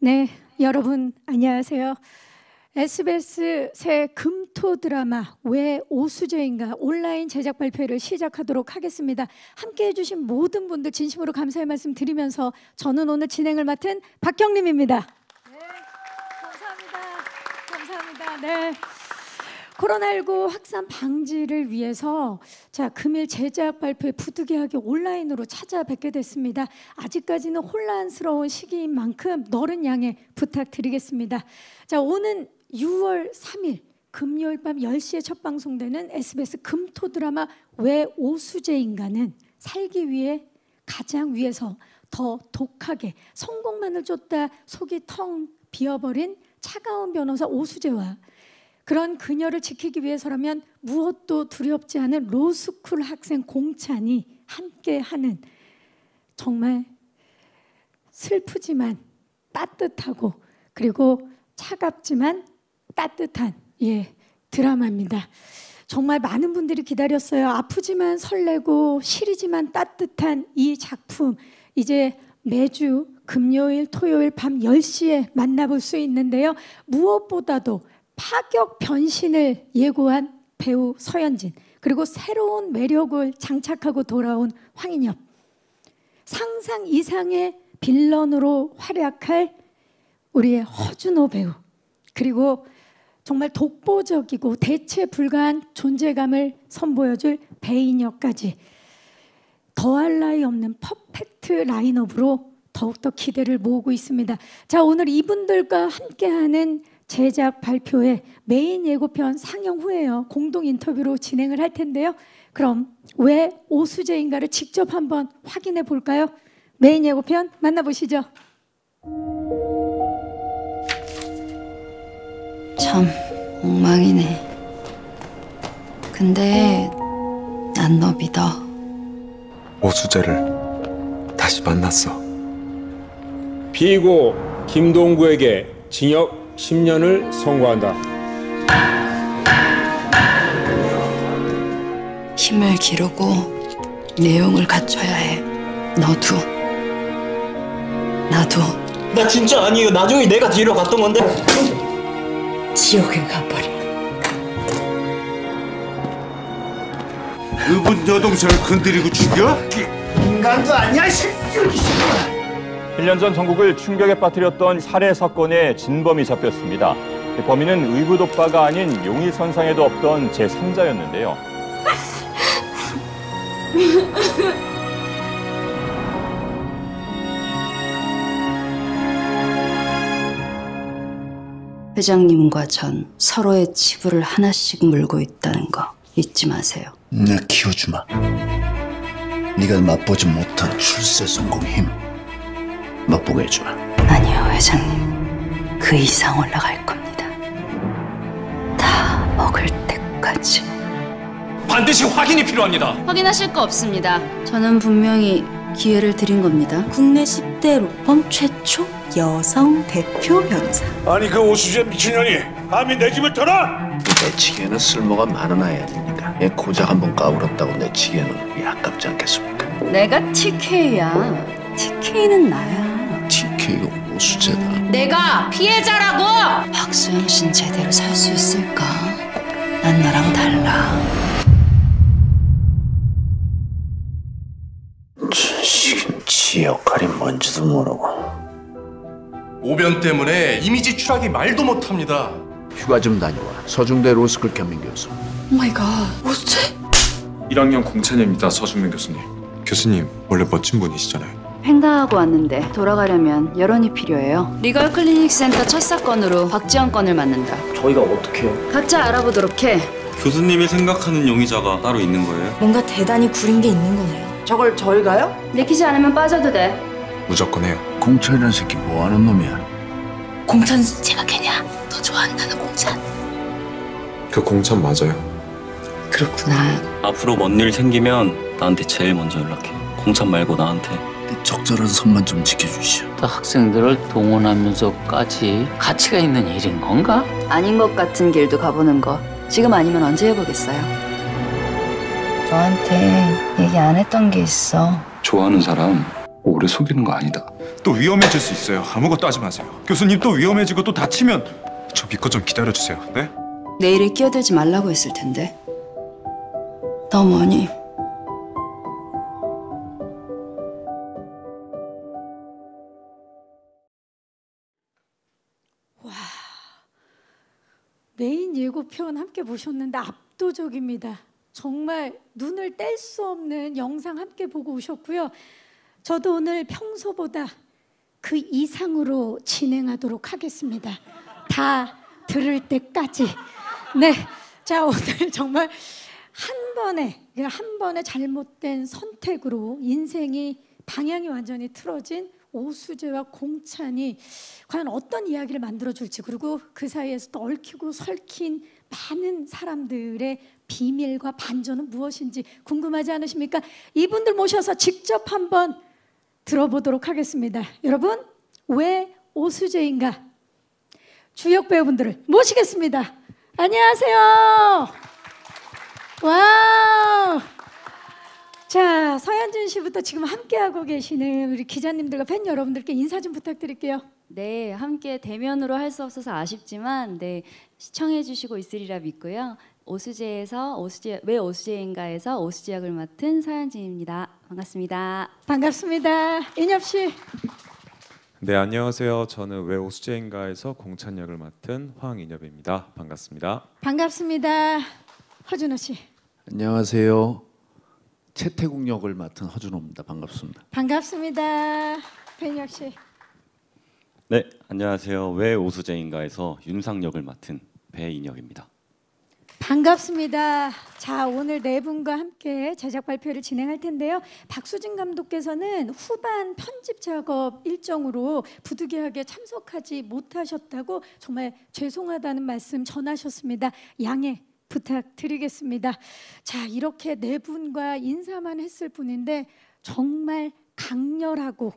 네, 여러분 안녕하세요. SBS 새 금토 드라마 왜 오수재인가 온라인 제작 발표를 시작하도록 하겠습니다. 함께해 주신 모든 분들 진심으로 감사의 말씀 드리면서 저는 오늘 진행을 맡은 박경림입니다. 네, 감사합니다. 네. 코로나19 확산 방지를 위해서 금일 제작 발표에 부득이하게 온라인으로 찾아뵙게 됐습니다. 아직까지는 혼란스러운 시기인 만큼 너른 양해 부탁드리겠습니다. 오는 6월 3일 금요일 밤 10시에 첫 방송되는 SBS 금토 드라마 왜 오수재인가는 살기 위해 가장 위해서 더 독하게 성공만을 쫓다 속이 텅 비어버린 차가운 변호사 오수재와 그런 그녀를 지키기 위해서라면 무엇도 두렵지 않은 로스쿨 학생 공찬이 함께하는 정말 슬프지만 따뜻하고 그리고 차갑지만 따뜻한 드라마입니다. 정말 많은 분들이 기다렸어요. 아프지만 설레고 시리지만 따뜻한 이 작품 이제 매주 금요일 토요일 밤 10시에 만나볼 수 있는데요. 무엇보다도 파격 변신을 예고한 배우 서현진 그리고 새로운 매력을 장착하고 돌아온 황인엽 상상 이상의 빌런으로 활약할 우리의 허준호 배우 그리고 정말 독보적이고 대체 불가한 존재감을 선보여줄 배인혁까지 더할 나위 없는 퍼펙트 라인업으로 더욱더 기대를 모으고 있습니다. 오늘 이분들과 함께하는 제작 발표회 메인 예고편 상영 후에요. 공동 인터뷰로 진행을 할 텐데요. 그럼 왜 오수재인가를 직접 한번 확인해 볼까요? 메인 예고편 만나보시죠. 참 엉망이네. 근데 난 너 믿어. 오수재를 다시 만났어. 피고 김동구에게 징역 10년을 선고한다. 힘을 기르고 내용을 갖춰야 해. 너도 나도. 나 진짜 아니에요. 나중에 내가 뒤로 갔던 건데. 지옥에 가버려. 의붓 여동생을 건드리고 죽여? 인간도 아니야 이 새끼. 1년 전 전국을 충격에 빠뜨렸던 살해 사건의 진범이 잡혔습니다. 범인은 의붓 오빠가 아닌 용의선상에도 없던 제3자였는데요. 회장님과 전 서로의 치부를 하나씩 물고 있다는 거 잊지 마세요. 나 키워주마. 네가 맛보지 못한 출세 성공 힘 맛보게 해주마. 아니요, 회장님. 그 이상 올라갈 겁니다. 다 먹을 때까지. 반드시 확인이 필요합니다. 확인하실 거 없습니다. 저는 분명히 기회를 드린 겁니다. 국내 10대 로펌 최초 여성 대표 변호사. 아니 그 오수재 미친년이 감히 내 집을 털어? 내치기에는 쓸모가 많은 아이들이니까 얘 고작 한번 까불었다고 내치기에는 우리 아깝지 않겠습니까? 내가 TK야. TK는 나야. TK가 오수재다. 내가 피해자라고! 박수영 씨는 제대로 살 수 있을까? 난 너랑 달라. 자식은 지 역할이 뭔지도 모르고. 오변 때문에 이미지 추락이 말도 못합니다. 휴가 좀 다녀와. 서중대 로스쿨 겸임 교수. 오마이갓, 오수재? 1학년 공찬입니다, 서준명 교수님. 교수님 원래 멋진 분이시잖아요. 횡단하고 왔는데 돌아가려면 여론이 필요해요. 리걸 클리닉 센터 첫 사건으로 박지원 건을 맡는다. 저희가 어떻게 해요? 각자 알아보도록 해. 교수님이 생각하는 용의자가 따로 있는 거예요? 뭔가 대단히 구린 게 있는 거네요. 저걸 저희가요? 내키지 않으면 빠져도 돼. 무조건 해요. 공찬이라는 새끼 뭐하는 놈이야? 공찬 제가 걔냐? 너 좋아한다는 공찬. 그 공찬 맞아요. 그렇구나. 앞으로 뭔 일 생기면 나한테 제일 먼저 연락해. 공찬 말고 나한테. 적절한 선만 좀 지켜주시오. 학생들을 동원하면서까지 가치가 있는 일인 건가? 아닌 것 같은 길도 가보는 거 지금 아니면 언제 해보겠어요? 너한테 얘기 안 했던 게 있어. 좋아하는 사람 오고 오래 속이는 거 아니다. 또 위험해질 수 있어요. 아무것도 하지 마세요. 교수님 또 위험해지고 또 다치면 저 믿고 좀 기다려주세요. 네? 내 일에 끼어들지 말라고 했을 텐데. 너무하니? 메인 예고편 함께 보셨는데 압도적입니다. 정말 눈을 뗄 수 없는 영상 함께 보고 오셨고요. 저도 오늘 평소보다 그 이상으로 진행하도록 하겠습니다. 다 들을 때까지. 네, 자 오늘 정말 한 번의 잘못된 선택으로 인생이 방향이 완전히 틀어진 오수재와 공찬이 과연 어떤 이야기를 만들어줄지, 그리고 그 사이에서 또 얽히고 설킨 많은 사람들의 비밀과 반전은 무엇인지 궁금하지 않으십니까? 이분들 모셔서 직접 한번 들어보도록 하겠습니다. 여러분, 왜 오수재인가? 주역 배우분들을 모시겠습니다. 안녕하세요. 와우. 자, 서현진 씨부터 지금 함께하고 계시는 우리 기자님들과 팬 여러분들께 인사 좀 부탁드릴게요. 네, 함께 대면으로 할 수 없어서 아쉽지만 네, 시청해 주시고 있으리라 믿고요. 왜 오수재인가에서 오수재 역을 맡은 서현진입니다. 반갑습니다. 반갑습니다. 인엽 씨. 네, 안녕하세요. 저는 왜 오수재인가에서 공찬 역을 맡은 황인엽입니다. 반갑습니다. 반갑습니다. 허준호 씨. 안녕하세요. 채태국 역을 맡은 허준호입니다. 반갑습니다. 반갑습니다. 배인혁 씨. 네, 안녕하세요. 왜 오수재인가에서 윤상 역을 맡은 배인혁입니다. 반갑습니다. 자, 오늘 네 분과 함께 제작 발표를 진행할 텐데요. 박수진 감독께서는 후반 편집 작업 일정으로 부득이하게 참석하지 못하셨다고 정말 죄송하다는 말씀 전하셨습니다. 양해 부탁드리겠습니다. 자, 이렇게 네 분과 인사만 했을 뿐인데 정말 강렬하고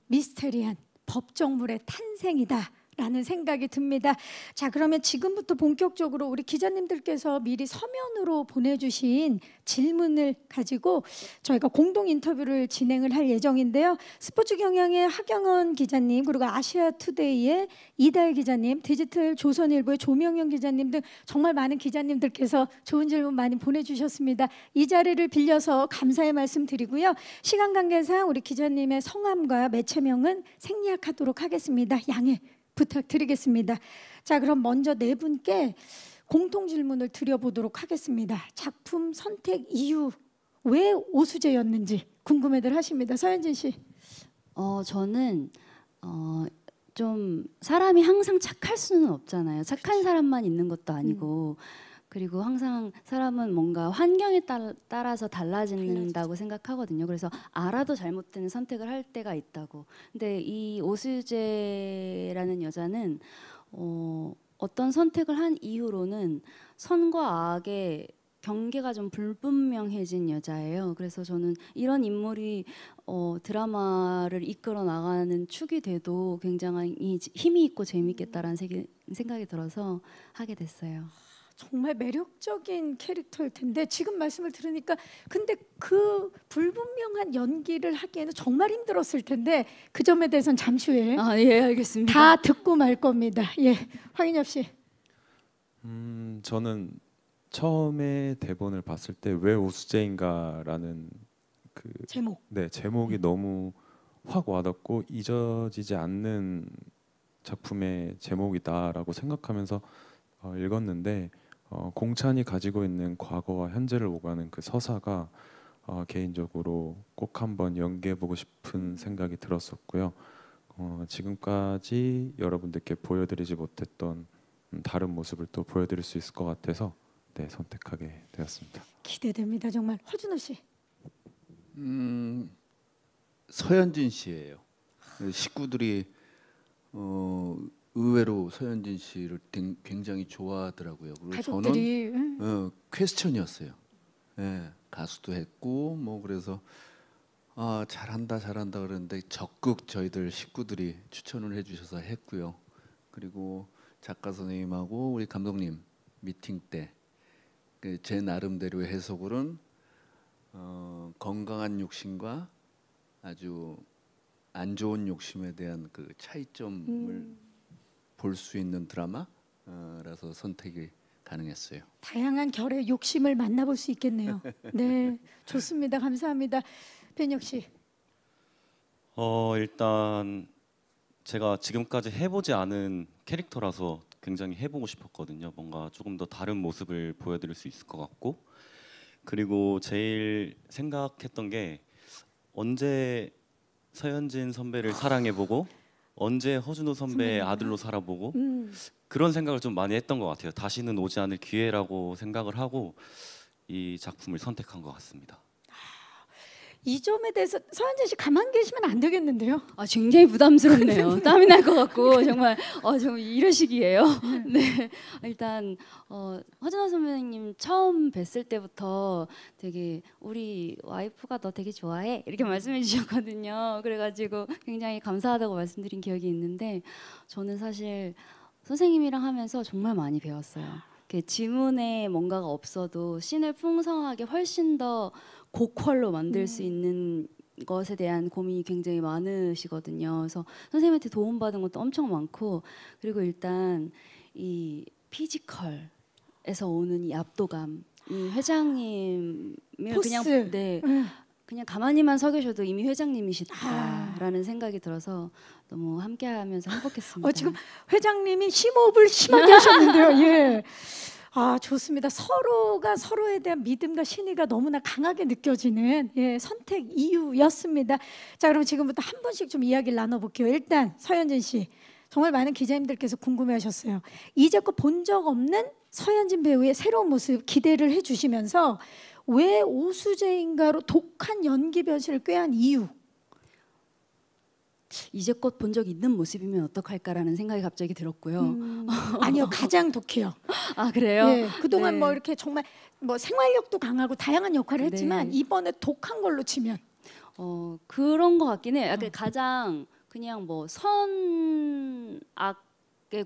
미스테리한 법정물의 탄생이다 라는 생각이 듭니다. 자, 그러면 지금부터 본격적으로 우리 기자님들께서 미리 서면으로 보내주신 질문을 가지고 저희가 공동 인터뷰를 진행을 할 예정인데요. 스포츠 경향의 하경원 기자님, 그리고 아시아투데이의 이다혜 기자님, 디지털 조선일보의 조명현 기자님 등 정말 많은 기자님들께서 좋은 질문 많이 보내주셨습니다. 이 자리를 빌려서 감사의 말씀 드리고요. 시간 관계상 우리 기자님의 성함과 매체명은 생략하도록 하겠습니다. 양해 부탁드리겠습니다. 자, 그럼 먼저 네 분께 공통 질문을 드려보도록 하겠습니다. 작품 선택 이유, 왜 오수재였는지 궁금해들 하십니다. 서현진 씨. 저는 좀 사람이 항상 착할 수는 없잖아요. 착한 사람만 있는 것도 아니고 그리고 항상 사람은 뭔가 환경에 따라서 달라진다고 생각하거든요. 그래서 알아도 잘못된 선택을 할 때가 있다고. 근데 이 오수재라는 여자는 어떤 선택을 한 이후로는 선과 악의 경계가 좀 불분명해진 여자예요. 그래서 저는 이런 인물이 드라마를 이끌어 나가는 축이 돼도 굉장히 힘이 있고 재미있겠다라는 생각이 들어서 하게 됐어요. 정말 매력적인 캐릭터일 텐데 지금 말씀을 들으니까 근데 그 불분명한 연기를 하기에는 정말 힘들었을 텐데 그 점에 대해서는 잠시 후에 예, 알겠습니다. 다 듣고 말 겁니다. 예, 황인엽 씨. 저는 처음에 대본을 봤을 때 왜 오수재인가라는 그 제목이 너무 확 와닿고 잊어지지 않는 작품의 제목이다라고 생각하면서 읽었는데 공찬이 가지고 있는 과거와 현재를 오가는 그 서사가 개인적으로 꼭 한번 연기해보고 싶은 생각이 들었었고요. 지금까지 여러분들께 보여드리지 못했던 다른 모습을 또 보여드릴 수 있을 것 같아서 선택하게 되었습니다. 기대됩니다. 정말. 허준호 씨. 서현진 씨예요. 식구들이 의외로 서현진 씨를 굉장히 좋아하더라고요. 그리고 가족들이 저는 퀘스천이었어요. 네, 가수도 했고 뭐 그래서 잘한다 그러는데 적극 저희들 식구들이 추천을 해주셔서 했고요. 그리고 작가 선생님하고 우리 감독님 미팅 때 제 나름대로의 해석으로는 건강한 육신과 아주 안 좋은 욕심에 대한 그 차이점을 볼 수 있는 드라마라서 선택이 가능했어요. 다양한 결의 욕심을 만나볼 수 있겠네요. 네, 좋습니다. 감사합니다. 변혁 씨. 일단 제가 지금까지 해보지 않은 캐릭터라서 굉장히 해보고 싶었거든요. 뭔가 조금 더 다른 모습을 보여드릴 수 있을 것 같고, 그리고 제일 생각했던 게 언제 서현진 선배를 사랑해보고 언제 허준호 선배의 아들로 살아보고 그런 생각을 좀 많이 했던 것 같아요. 다시는 오지 않을 기회라고 생각을 하고 이 작품을 선택한 것 같습니다. 이 점에 대해서 서현진 씨 가만 계시면 안 되겠는데요? 굉장히 부담스럽네요. 땀이 날 것 같고 정말 이런 식이에요. 네, 일단 허준호 선배님 처음 뵀을 때부터 되게 우리 와이프가 너 되게 좋아해 이렇게 말씀해 주셨거든요. 그래가지고 굉장히 감사하다고 말씀드린 기억이 있는데 저는 사실 선생님이랑 하면서 정말 많이 배웠어요. 지문에 뭔가가 없어도 씬을 풍성하게 훨씬 더 고퀄로 만들 수 있는 것에 대한 고민이 굉장히 많으시거든요. 그래서 선생님한테 도움받은 것도 엄청 많고, 그리고 일단 이 피지컬에서 오는 이 압도감, 이 회장님을 포스. 그냥 가만히만 서 계셔도 이미 회장님이시다라는 생각이 들어서 너무 함께하면서 행복했습니다. 지금 회장님이 심호흡을 심하게 하셨는데요. 예. 좋습니다. 서로가 서로에 대한 믿음과 신의가 너무나 강하게 느껴지는 선택 이유였습니다. 자, 그럼 지금부터 한 분씩 좀 이야기를 나눠볼게요. 일단 서현진 씨, 정말 많은 기자님들께서 궁금해하셨어요. 이제껏 본 적 없는 서현진 배우의 새로운 모습 기대를 해주시면서 왜 오수재인가로 독한 연기 변신을 꾀한 이유. 이제껏 본 적 있는 모습이면 어떡할까라는 생각이 갑자기 들었고요. 아니요, 가장 독해요. 그래요? 네, 그동안 뭐 이렇게 정말 뭐 생활력도 강하고 다양한 역할을 했지만 이번에 독한 걸로 치면 그런 것 같긴 해요. 가장 그냥 뭐 선악의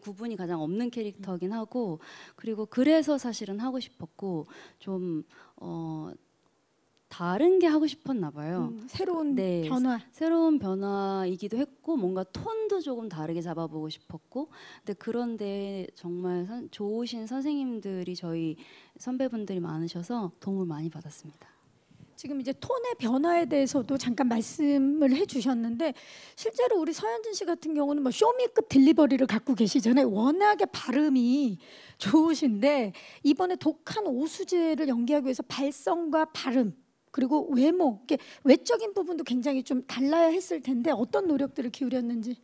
구분이 가장 없는 캐릭터긴 하고, 그리고 그래서 사실은 하고 싶었고 좀 다른 게 하고 싶었나 봐요. 새로운 변화. 새로운 변화이기도 했고, 뭔가 톤도 조금 다르게 잡아보고 싶었고, 그런데 정말 좋으신 선생님들이 저희 선배분들이 많으셔서 도움을 많이 받았습니다. 지금 이제 톤의 변화에 대해서도 잠깐 말씀을 해주셨는데, 실제로 우리 서현진 씨 같은 경우는 뭐 쇼미급 딜리버리를 갖고 계시잖아요. 워낙에 발음이 좋으신데 이번에 독한 오수재를 연기하기 위해서 발성과 발음 그리고 외모, 이렇게 외적인 부분도 굉장히 좀 달라야 했을 텐데 어떤 노력들을 기울였는지.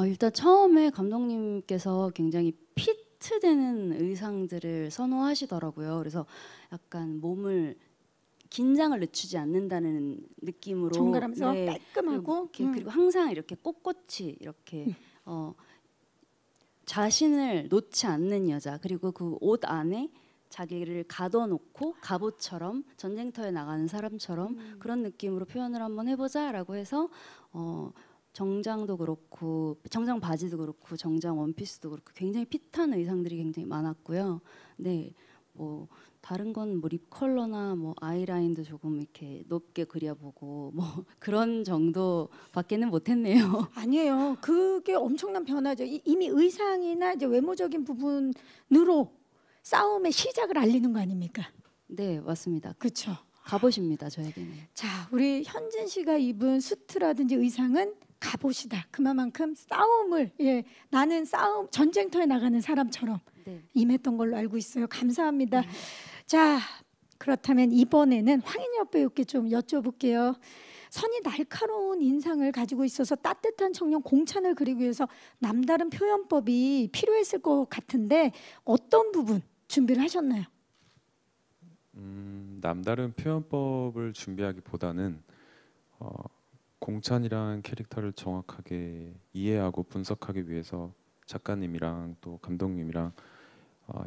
일단 처음에 감독님께서 굉장히 피트되는 의상들을 선호하시더라고요. 그래서 약간 몸을 긴장을 늦추지 않는다는 느낌으로 정갈하면서 깔끔하고 그리고 항상 이렇게 꼿꼿이 이렇게 자신을 놓지 않는 여자, 그리고 그 옷 안에 자기를 가둬놓고 갑옷처럼 전쟁터에 나가는 사람처럼 그런 느낌으로 표현을 한번 해보자라고 해서 정장도 그렇고 정장 바지도 그렇고 정장 원피스도 그렇고 굉장히 핏한 의상들이 굉장히 많았고요. 네, 뭐 다른 건 뭐 립 컬러나 뭐 아이라인도 조금 이렇게 높게 그려보고 뭐 그런 정도밖에는 못했네요. 아니에요. 그게 엄청난 변화죠. 이미 의상이나 이제 외모적인 부분으로 싸움의 시작을 알리는 거 아닙니까? 네, 맞습니다. 그렇죠. 갑옷입니다, 저에게는. 자, 우리 현진 씨가 입은 수트라든지 의상은 갑옷이다. 그만큼 싸움을 나는 싸움 전쟁터에 나가는 사람처럼 임했던 걸로 알고 있어요. 감사합니다. 자, 그렇다면 이번에는 황인엽 배우께 좀 여쭤볼게요. 선이 날카로운 인상을 가지고 있어서 따뜻한 청년 공찬을 그리기 위해서 남다른 표현법이 필요했을 것 같은데 어떤 부분 준비를 하셨나요? 남다른 표현법을 준비하기보다는 공찬이란 캐릭터를 정확하게 이해하고 분석하기 위해서 작가님이랑 또 감독님이랑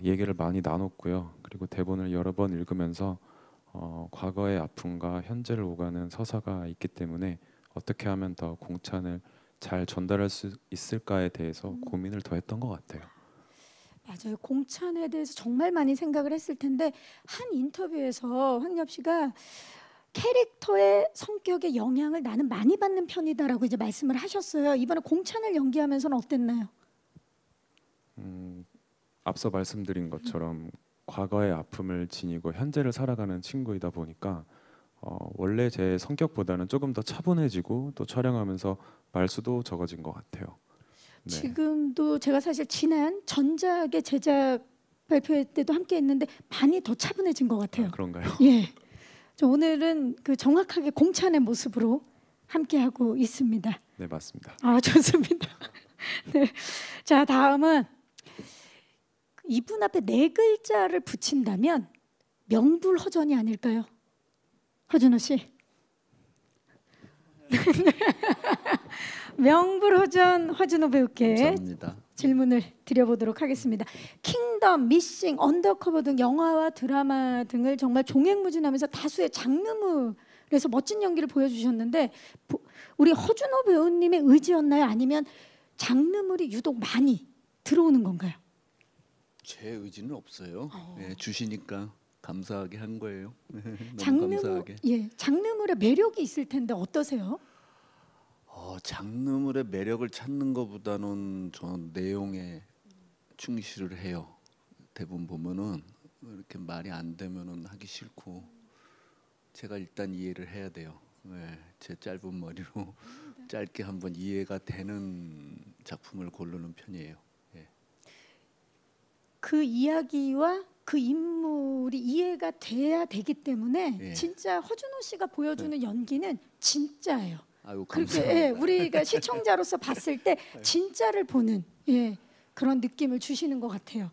얘기를 많이 나눴고요. 그리고 대본을 여러 번 읽으면서 과거의 아픔과 현재를 오가는 서사가 있기 때문에 어떻게 하면 더 공찬을 잘 전달할 수 있을까에 대해서 고민을 더 했던 것 같아요. 맞아요. 공찬에 대해서 정말 많이 생각을 했을 텐데 한 인터뷰에서 황인엽 씨가 캐릭터의 성격에 영향을 나는 많이 받는 편이다라고 이제 말씀을 하셨어요. 이번에 공찬을 연기하면서는 어땠나요? 앞서 말씀드린 것처럼 과거의 아픔을 지니고 현재를 살아가는 친구이다 보니까 원래 제 성격보다는 조금 더 차분해지고 또 촬영하면서 말수도 적어진 것 같아요. 네. 지금도 제가 사실 지난 전작의 제작 발표 때도 함께 했는데 많이 더 차분해진 것 같아요. 그런가요? 예. 저 오늘은 그 정확하게 공찬의 모습으로 함께 하고 있습니다. 네, 맞습니다. 아, 좋습니다. 네. 자, 다음은 이분 앞에 4글자를 붙인다면 명불허전이 아닐까요? 허준호 씨. 명불허전 허준호 배우께 감사합니다. 질문을 드려보도록 하겠습니다. 킹덤, 미싱, 언더커버 등 영화와 드라마 등을 정말 종횡무진하면서 다수의 장르물에서 멋진 연기를 보여주셨는데 우리 허준호 배우님의 의지였나요? 아니면 장르물이 유독 많이 들어오는 건가요? 제 의지는 없어요. 예, 주시니까 감사하게 한 거예요. 너무 장르물, 감사하게. 예, 장르물의 매력이 있을 텐데 어떠세요? 장르물의 매력을 찾는 것보다는 저는 내용에 충실을 해요. 대부분 보면은 이렇게 말이 안 되면은 하기 싫고 제가 일단 이해를 해야 돼요. 예, 제 짧은 머리로 짧게 한번 이해가 되는 작품을 고르는 편이에요. 예. 그 이야기와 그 인물이 이해가 돼야 되기 때문에 예. 진짜 허준호 씨가 보여주는 연기는 진짜예요. 아유, 그렇게 감사합니다. 예, 우리가 시청자로서 봤을 때 진짜를 보는 예, 그런 느낌을 주시는 것 같아요.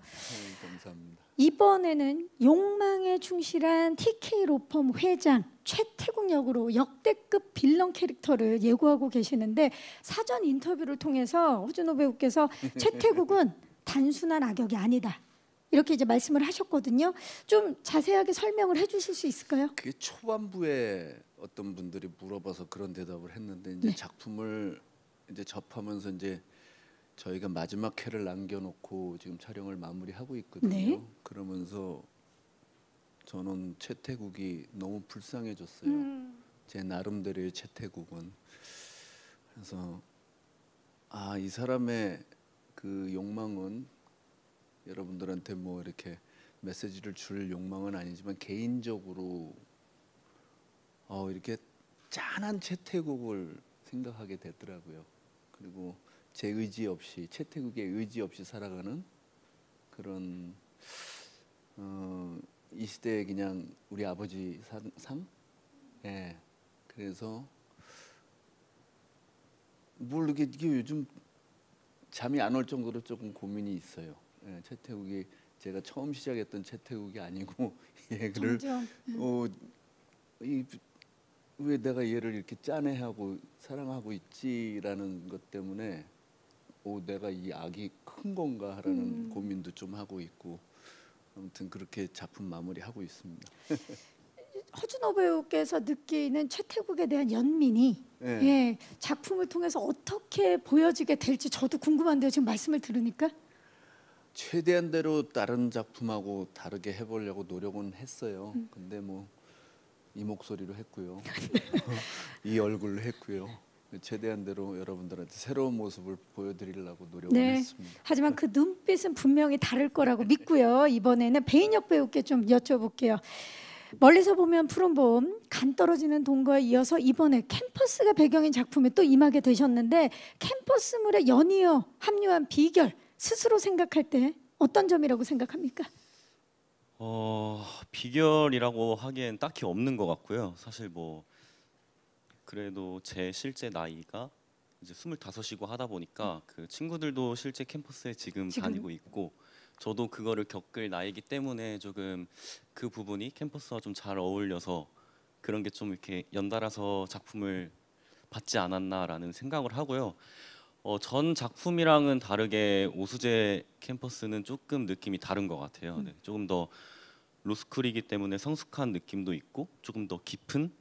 감사합니다. 이번에는 욕망에 충실한 TK 로펌 회장 최태국 역으로 역대급 빌런 캐릭터를 예고하고 계시는데 사전 인터뷰를 통해서 허준호 배우께서 최태국은 단순한 악역이 아니다. 이렇게 이제 말씀을 하셨거든요. 좀 자세하게 설명을 해주실 수 있을까요? 그게 초반부에 어떤 분들이 물어봐서 그런 대답을 했는데 이제 네. 작품을 이제 접하면서 이제 저희가 마지막 회를 남겨놓고 지금 촬영을 마무리하고 있거든요. 네. 그러면서 저는 최태국이 너무 불쌍해졌어요. 제 나름대로의 최태국은. 그래서 이 사람의 그 욕망은 여러분들한테 뭐 이렇게 메시지를 줄 욕망은 아니지만 개인적으로 이렇게 짠한 최태국을 생각하게 되더라고요. 그리고 제 의지 없이 최태국의 의지 없이 살아가는 그런 이 시대의 그냥 우리 아버지 삶? 예. 그래서 이게 요즘 잠이 안 올 정도로 조금 고민이 있어요. 예, 최태국이 제가 처음 시작했던 최태국이 아니고 얘를 왜 내가 얘를 이렇게 짠해하고 사랑하고 있지라는 것 때문에 내가 이 악이 큰 건가라는 고민도 좀 하고 있고 아무튼 그렇게 작품 마무리하고 있습니다. 허준호 배우께서 느끼는 최태국에 대한 연민이 네. 예, 작품을 통해서 어떻게 보여지게 될지 저도 궁금한데요. 지금 말씀을 들으니까 최대한대로 다른 작품하고 다르게 해보려고 노력은 했어요. 근데 뭐 이 목소리로 했고요. 이 얼굴로 했고요. 최대한대로 여러분들한테 새로운 모습을 보여드리려고 노력을 했습니다. 하지만 그 눈빛은 분명히 다를 거라고 믿고요. 이번에는 배인혁 배우께 좀 여쭤볼게요. 멀리서 보면 푸른 봄, 간 떨어지는 동거에 이어서 이번에 캠퍼스가 배경인 작품에 또 임하게 되셨는데 캠퍼스물에 연이어 합류한 비결 스스로 생각할 때 어떤 점이라고 생각합니까? 비결이라고 하기엔 딱히 없는 것 같고요. 사실 뭐 그래도 제 실제 나이가 이제 25이고 하다 보니까 그 친구들도 실제 캠퍼스에 지금 다니고 있고 저도 그거를 겪을 나이기 때문에 조금 그 부분이 캠퍼스와 좀 잘 어울려서 그런 게 좀 이렇게 연달아서 작품을 받지 않았나라는 생각을 하고요. 전 작품이랑은 다르게 오수재 캠퍼스는 조금 느낌이 다른 것 같아요. 네, 조금 더 로스쿨이기 때문에 성숙한 느낌도 있고 조금 더 깊은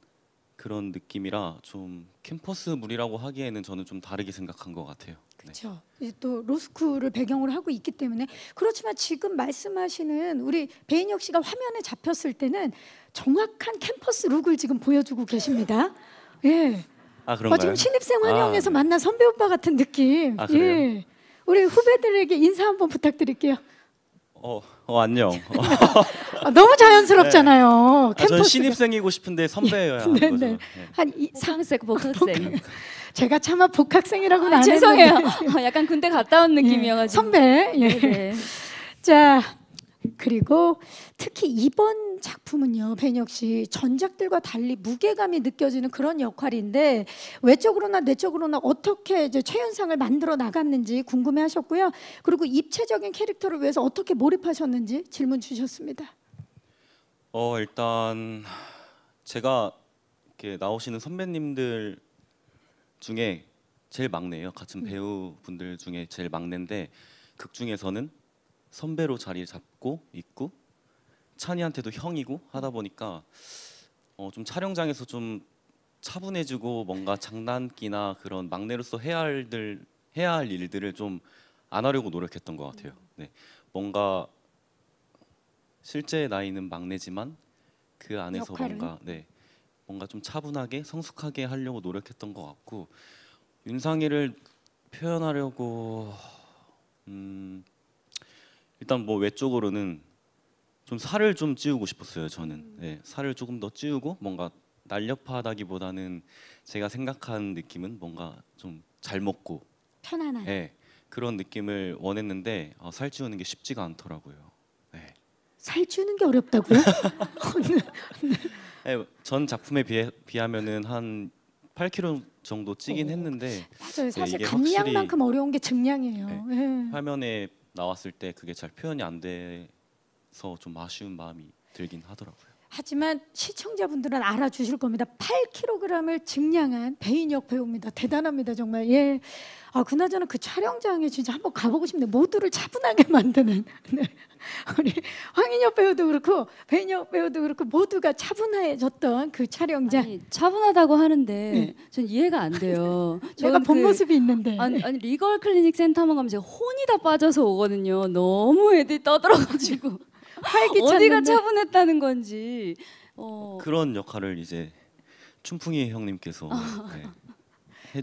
그런 느낌이라 좀 캠퍼스물이라고 하기에는 저는 좀 다르게 생각한 것 같아요. 그렇죠. 이제 또 로스쿨을 배경으로 하고 있기 때문에 그렇지만 지금 말씀하시는 우리 배인혁 씨가 화면에 잡혔을 때는 정확한 캠퍼스 룩을 지금 보여주고 계십니다. 예. 아 그런가요? 지금 신입생 환영회에서 만난 선배 오빠 같은 느낌. 아, 그래요? 예. 우리 후배들에게 인사 한번 부탁드릴게요. 안녕. 너무 자연스럽잖아요. 전 캠퍼스가. 신입생이고 싶은데 선배여야 하는 거죠. 네. 한 복학생. 제가 차마 복학생이라고는 안 죄송해요. 했는데. 약간 군대 갔다 온 느낌이어가지고. 선배. 예. 네네. 자, 그리고 특히 이번 작품은요, 배인혁 씨 전작들과 달리 무게감이 느껴지는 그런 역할인데 외적으로나 내적으로나 어떻게 이제 최연상을 만들어 나갔는지 궁금해하셨고요. 그리고 입체적인 캐릭터를 위해서 어떻게 몰입하셨는지 질문 주셨습니다. 일단 제가 이렇게 나오시는 선배님들 중에 제일 막내예요. 같은 배우분들 중에 제일 막내인데 극 중에서는 선배로 자리 잡고 있고 찬이한테도 형이고 하다 보니까 좀 촬영장에서 좀 차분해지고 뭔가 장난기나 그런 막내로서 해야 할 일들을 좀 안 하려고 노력했던 것 같아요. 네. 뭔가 실제 나이는 막내지만 그 안에서 역할은? 뭔가 좀 차분하게 성숙하게 하려고 노력했던 것 같고 윤상이를 표현하려고 일단 뭐 외적으로는 좀 살을 좀 찌우고 싶었어요. 저는 네, 살을 조금 더 찌우고 뭔가 날렵하다기보다는 제가 생각한 느낌은 뭔가 좀 잘 먹고 편안한. 네, 그런 느낌을 원했는데 살 찌우는 게 쉽지가 않더라고요. 네. 살 찌우는 게 어렵다고요? 네, 전 작품에 비하면은 한 8kg 정도 찌긴 했는데 맞아요. 사실 이게 감량만큼 어려운 게 증량이에요. 네, 예. 화면에 나왔을 때 그게 잘 표현이 안 돼서 좀 아쉬운 마음이 들긴 하더라고요. 하지만 시청자분들은 알아주실 겁니다. 8kg을 증량한 배인혁 배우입니다. 대단합니다 정말. 예. 그나저나 그 촬영장에 진짜 한번 가보고 싶네요. 모두를 차분하게 만드는. 네. 우리 황인혁 배우도 그렇고 배인혁 배우도 그렇고 모두가 차분해졌던 그 촬영장. 아니, 차분하다고 하는데 전 이해가 안 돼요. 내가 본 모습이 있는데. 아니 리걸 클리닉 센터만 가면 제가 혼이 다 빠져서 오거든요. 너무 애들이 떠들어가지고 어디가 차분했다는 건지. 그런 역할을 이제 춘풍이 형님께서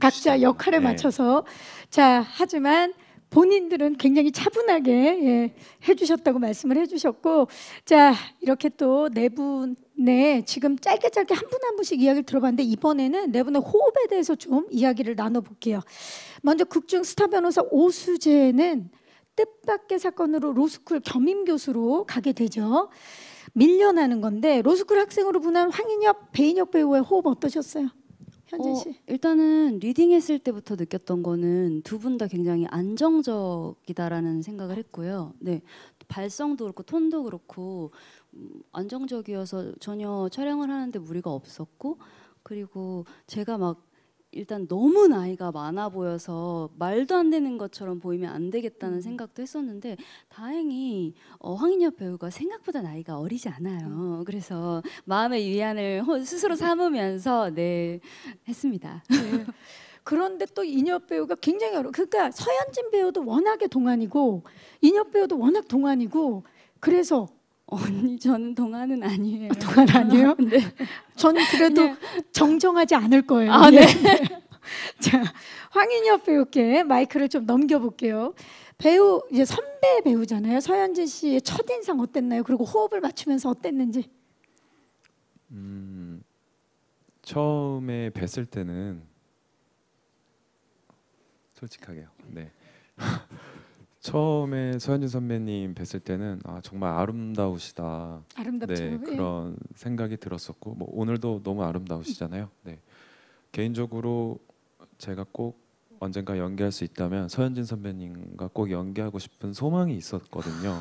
각자 역할에 맞춰서 자 하지만 본인들은 굉장히 차분하게 해주셨다고 말씀을 해주셨고 자 이렇게 또 네 분의 지금 짧게 한 분 한 분씩 이야기를 들어봤는데 이번에는 네 분의 호흡에 대해서 좀 이야기를 나눠볼게요. 먼저 극중 스타 변호사 오수재는 뜻밖의 사건으로 로스쿨 겸임 교수로 가게 되죠. 밀려나는 건데 로스쿨 학생으로 분한 황인혁, 배인혁 배우의 호흡 어떠셨어요? 현진 씨. 일단은 리딩했을 때부터 느꼈던 거는 두 분 다 굉장히 안정적이다라는 생각을 했고요. 네, 발성도 그렇고 톤도 그렇고 안정적이어서 전혀 촬영을 하는데 무리가 없었고 그리고 제가 막 일단 너무 나이가 많아 보여서 말도 안 되는 것처럼 보이면 안 되겠다는 생각도 했었는데 다행히 황인혁 배우가 생각보다 나이가 어리지 않아요. 그래서 마음의 위안을 스스로 삼으면서 했습니다. 네. 그런데 또 인혁 배우가 굉장히 그러니까 서현진 배우도 워낙에 동안이고 인혁 배우도 워낙 동안이고 그래서 언니 저는 동안은 아니에요. 동안 아니에요? 네. 저는 그래도 정정하지 않을 거예요. 네. 자, 황인혁 배우께 마이크를 좀 넘겨볼게요. 배우 이제 선배 배우잖아요. 서현진 씨의 첫 인상 어땠나요? 그리고 호흡을 맞추면서 어땠는지? 처음에 뵀을 때는 솔직하게요. 네. 처음에 서현진 선배님 뵀을 때는 정말 아름다우시다. 아름답죠. 네, 그런 생각이 들었었고 뭐 오늘도 너무 아름다우시잖아요. 네. 개인적으로 제가 꼭 언젠가 연기할 수 있다면 서현진 선배님과 꼭 연기하고 싶은 소망이 있었거든요.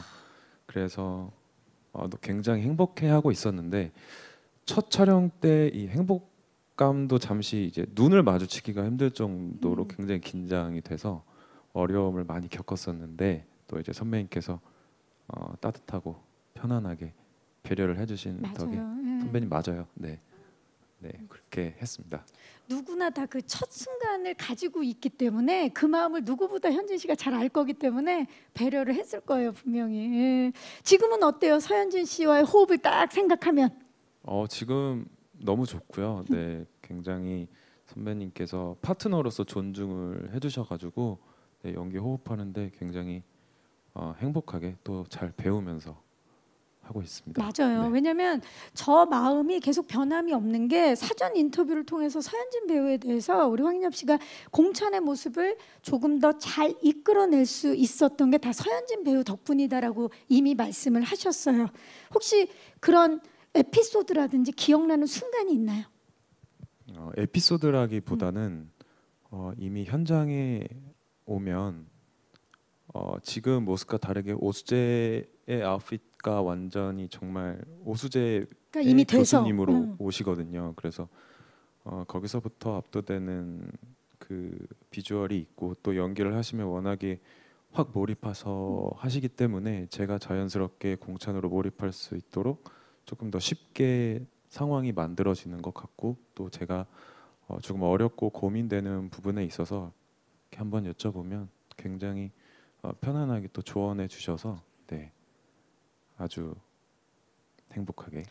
그래서 굉장히 행복해하고 있었는데 첫 촬영 때 이 행복감도 잠시 이제 눈을 마주치기가 힘들 정도로 굉장히 긴장이 돼서 어려움을 많이 겪었었는데 또 이제 선배님께서 따뜻하고 편안하게 배려를 해주신 덕에 선배님 맞아요. 네. 네, 그렇게 했습니다. 누구나 다 그 첫 순간을 가지고 있기 때문에 그 마음을 누구보다 현진 씨가 잘 알 거기 때문에 배려를 했을 거예요, 분명히. 예. 지금은 어때요? 서현진 씨와의 호흡을 딱 생각하면. 지금 너무 좋고요. 네, 굉장히 선배님께서 파트너로서 존중을 해주셔가지고 네, 연기 호흡하는데 굉장히 행복하게 또 잘 배우면서 하고 있습니다. 맞아요. 네. 왜냐하면 저 마음이 계속 변함이 없는 게 사전 인터뷰를 통해서 서현진 배우에 대해서 우리 황인엽 씨가 공찬의 모습을 조금 더 잘 이끌어낼 수 있었던 게 다 서현진 배우 덕분이다라고 이미 말씀을 하셨어요. 혹시 그런 에피소드라든지 기억나는 순간이 있나요? 에피소드라기보다는 이미 현장에 오면 지금 모습과 다르게 오수재의 아웃핏과 완전히 정말 오수재 그러니까 이미 돼서. 교수님으로 오시거든요. 그래서 거기서부터 압도되는 그 비주얼이 있고 또 연기를 하시면 워낙에 확 몰입해서 하시기 때문에 제가 자연스럽게 공찬으로 몰입할 수 있도록 조금 더 쉽게 상황이 만들어지는 것 같고 또 제가 조금 어렵고 고민되는 부분에 있어서 이렇게 한번 여쭤보면 굉장히 편안하게 또 조언해 주셔서 네, 아주 행복하게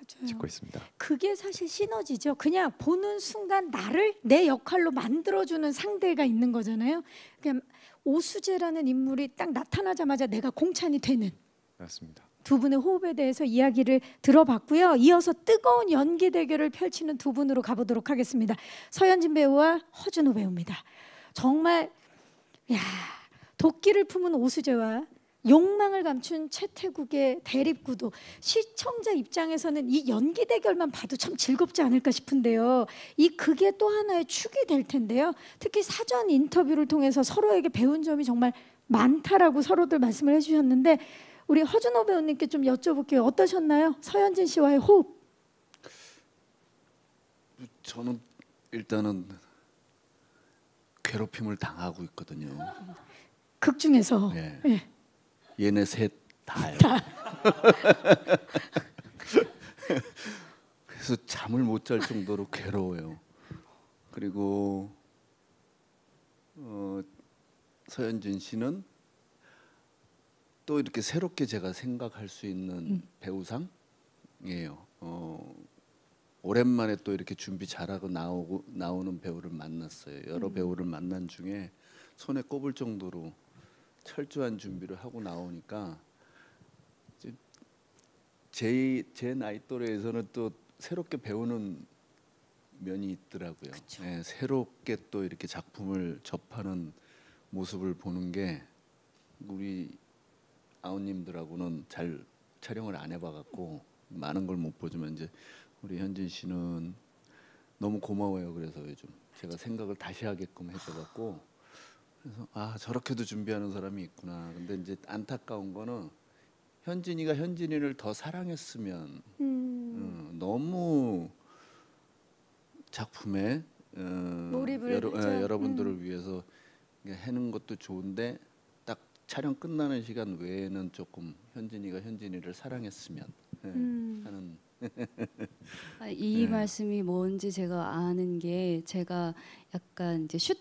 찍고 있습니다. 그게 사실 시너지죠. 그냥 보는 순간 나를 내 역할로 만들어주는 상대가 있는 거잖아요. 그냥 오수재라는 인물이 딱 나타나자마자 내가 공찬이 되는. 맞습니다. 두 분의 호흡에 대해서 이야기를 들어봤고요. 이어서 뜨거운 연기 대결을 펼치는 두 분으로 가보도록 하겠습니다. 서현진 배우와 허준호 배우입니다. 정말 도끼를 품은 오수재와 욕망을 감춘 최태국의 대립구도, 시청자 입장에서는 이 연기 대결만 봐도 참 즐겁지 않을까 싶은데요. 이 극의 또 하나의 축이 될 텐데요. 특히 사전 인터뷰를 통해서 서로에게 배운 점이 정말 많다라고 서로들 말씀을 해주셨는데 우리 허준호 배우님께 좀 여쭤볼게요. 어떠셨나요? 서현진 씨와의 호흡. 저는 일단은 괴롭힘을 당하고 있거든요. 극 중에서. 네. 네. 얘네 셋 다요. 그래서 잠을 못 잘 정도로 괴로워요. 그리고 서현진 씨는 또 이렇게 새롭게 제가 생각할 수 있는 배우상이에요. 오랜만에 또 이렇게 준비 잘하고 나오는 배우를 만났어요. 여러 배우를 만난 중에 손에 꼽을 정도로 철저한 준비를 하고 나오니까 제 나이 또래에서는 또 새롭게 배우는 면이 있더라고요. 네, 새롭게 또 이렇게 작품을 접하는 모습을 보는 게 우리 아우님들하고는 잘 촬영을 안 해봐갖고 많은 걸 못 보지만 이제 우리 현진 씨는 너무 고마워요. 그래서 요즘 제가 생각을 다시 하게끔 해줘갖고 그래서 저렇게도 준비하는 사람이 있구나. 근데 이제 안타까운 거는 현진이가 현진이를 더 사랑했으면 너무 작품에 여러분들을 위해서 하는 것도 좋은데 딱 촬영 끝나는 시간 외에는 조금 현진이가 현진이를 사랑했으면 하는. 이 말씀이 뭔지 제가 아는 게 제가 약간 이제 슛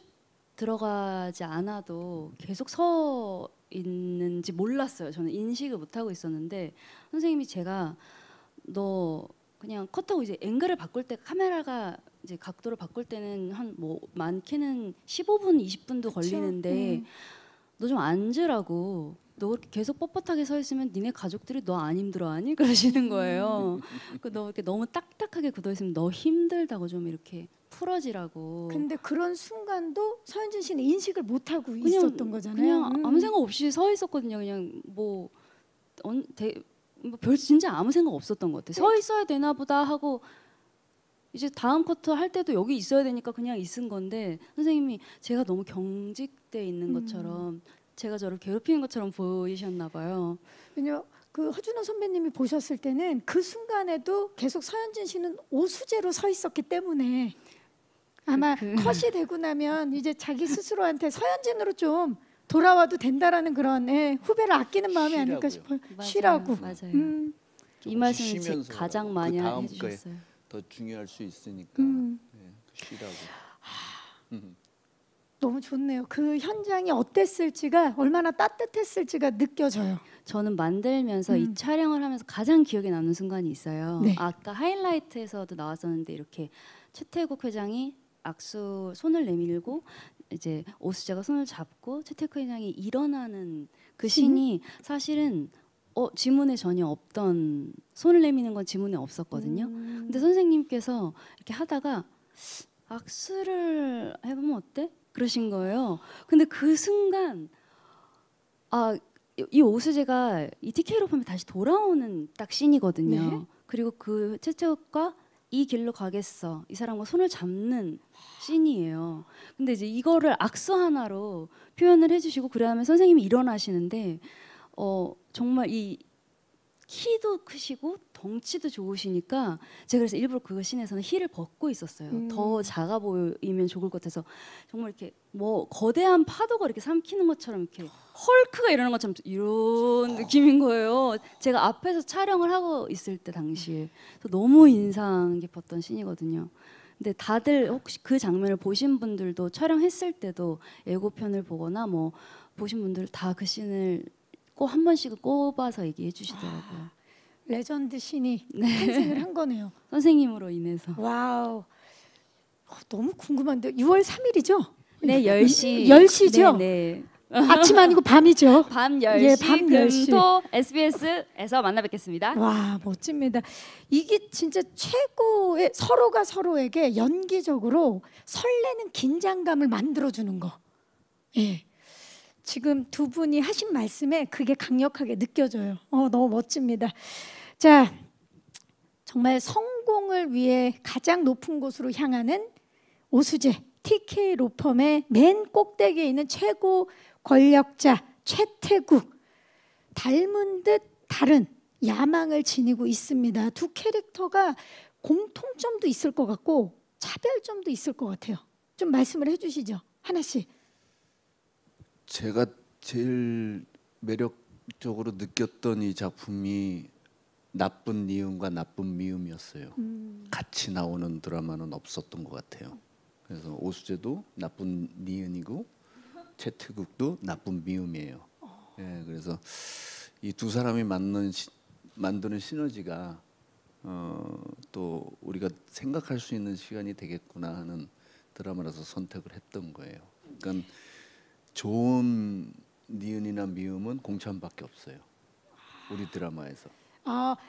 들어가지 않아도 계속 서 있는지 몰랐어요. 저는 인식을 못 하고 있었는데 선생님이 제가 너 그냥 컷하고 이제 앵글을 바꿀 때 카메라가 이제 각도를 바꿀 때는 한 뭐 많게는 15분, 20분도 걸리는데 너 좀 앉으라고. 너 그렇게 계속 뻣뻣하게 서 있으면 니네 가족들이 너 안 힘들어하니? 그러시는 거예요. 너 이렇게 너무 딱딱하게 굳어 있으면 너 힘들다고 좀 이렇게 풀어지라고. 근데 그런 순간도 서현진 씨는 인식을 못 하고 있었던 거잖아요. 그냥 아무 생각 없이 서 있었거든요. 그냥 별 진짜 아무 생각 없었던 것 같아요. 서 있어야 되나 보다 하고 이제 다음 쿼터 할 때도 여기 있어야 되니까 그냥 있은 건데 선생님이 제가 너무 경직돼 있는 것처럼 제가 저를 괴롭히는 것처럼 보이셨나 봐요. 왜냐면 그 허준호 선배님이 보셨을 때는 그 순간에도 계속 서현진 씨는 오수재로 서 있었기 때문에 아마 컷이 되고 나면 이제 자기 스스로한테 서현진으로 좀 돌아와도 된다라는 그런 후배를 아끼는 마음이 아닐까 싶어요. 쉬라고. 맞아요. 이 말씀을 가장 많이 해주셨어요. 더 중요할 수 있으니까 네, 쉬라고. 너무 좋네요. 그 현장이 어땠을지가 얼마나 따뜻했을지가 느껴져요. 저는 만들면서 이 촬영을 하면서 가장 기억에 남는 순간이 있어요. 네. 아까 하이라이트에서도 나왔었는데 이렇게 최태국 회장이 악수 손을 내밀고 이제 오수재가 손을 잡고 최태국 회장이 일어나는 그 씬이 사실은 지문에 전혀 없던, 손을 내미는 건 지문에 없었거든요. 근데 선생님께서 이렇게 하다가 악수를 해보면 어때? 그러신 거예요. 근데 그 순간 이 오수재가 이 TK로 보면 다시 돌아오는 딱 씬이거든요. 네. 그리고 그 최태욱과 이 길로 가겠어, 이 사람과 손을 잡는 씬이에요. 근데 이제 이거를 악수 하나로 표현을 해주시고 그다음에 선생님이 일어나시는데 정말 이 키도 크시고 덩치도 좋으시니까 제가 그래서 일부러 그 씬에서는 힐을 벗고 있었어요. 더 작아 보이면 좋을 것 같아서 정말 이렇게 뭐 거대한 파도가 이렇게 삼키는 것처럼 이렇게 헐크가 일어나는 것처럼 이런 느낌인 거예요. 제가 앞에서 촬영을 하고 있을 때 당시에 그래서 너무 인상 깊었던 씬이거든요. 근데 다들 혹시 그 장면을 보신 분들도 촬영했을 때도 예고편을 보거나 뭐 보신 분들 다 그 씬을 꼭 한 번씩은 꼽아서 얘기해 주시더라고요. 레전드 신이 탄생을 한 거네요. 선생님으로 인해서. 와우. 너무 궁금한데 6월 3일이죠? 네, 10시. 10시죠? 네, 네. 아침 아니고 밤이죠? 밤 10시, 예, 밤 10시. 금토 SBS에서 만나 뵙겠습니다. 와, 멋집니다. 이게 진짜 최고의 서로가 서로에게 연기적으로 설레는 긴장감을 만들어주는 거. 예. 지금 두 분이 하신 말씀에 그게 강력하게 느껴져요. 너무 멋집니다. 자, 정말 성공을 위해 가장 높은 곳으로 향하는 오수재 TK 로펌의 맨 꼭대기에 있는 최고 권력자 최태국, 닮은 듯 다른 야망을 지니고 있습니다. 두 캐릭터가 공통점도 있을 것 같고 차별점도 있을 것 같아요. 좀 말씀을 해주시죠. 하나씩. 제가 제일 매력적으로 느꼈던 이 작품이 나쁜 니은과 나쁜 미음이었어요. 같이 나오는 드라마는 없었던 것 같아요. 그래서 오수재도 나쁜 니은이고 최태국도 나쁜 미음이에요. 예, 그래서 이 두 사람이 만드는 시너지가 또 우리가 생각할 수 있는 시간이 되겠구나 하는 드라마라서 선택을 했던 거예요. 그러니까 좋은 니은이나 미음은 공찬밖에 없어요. 우리 드라마에서.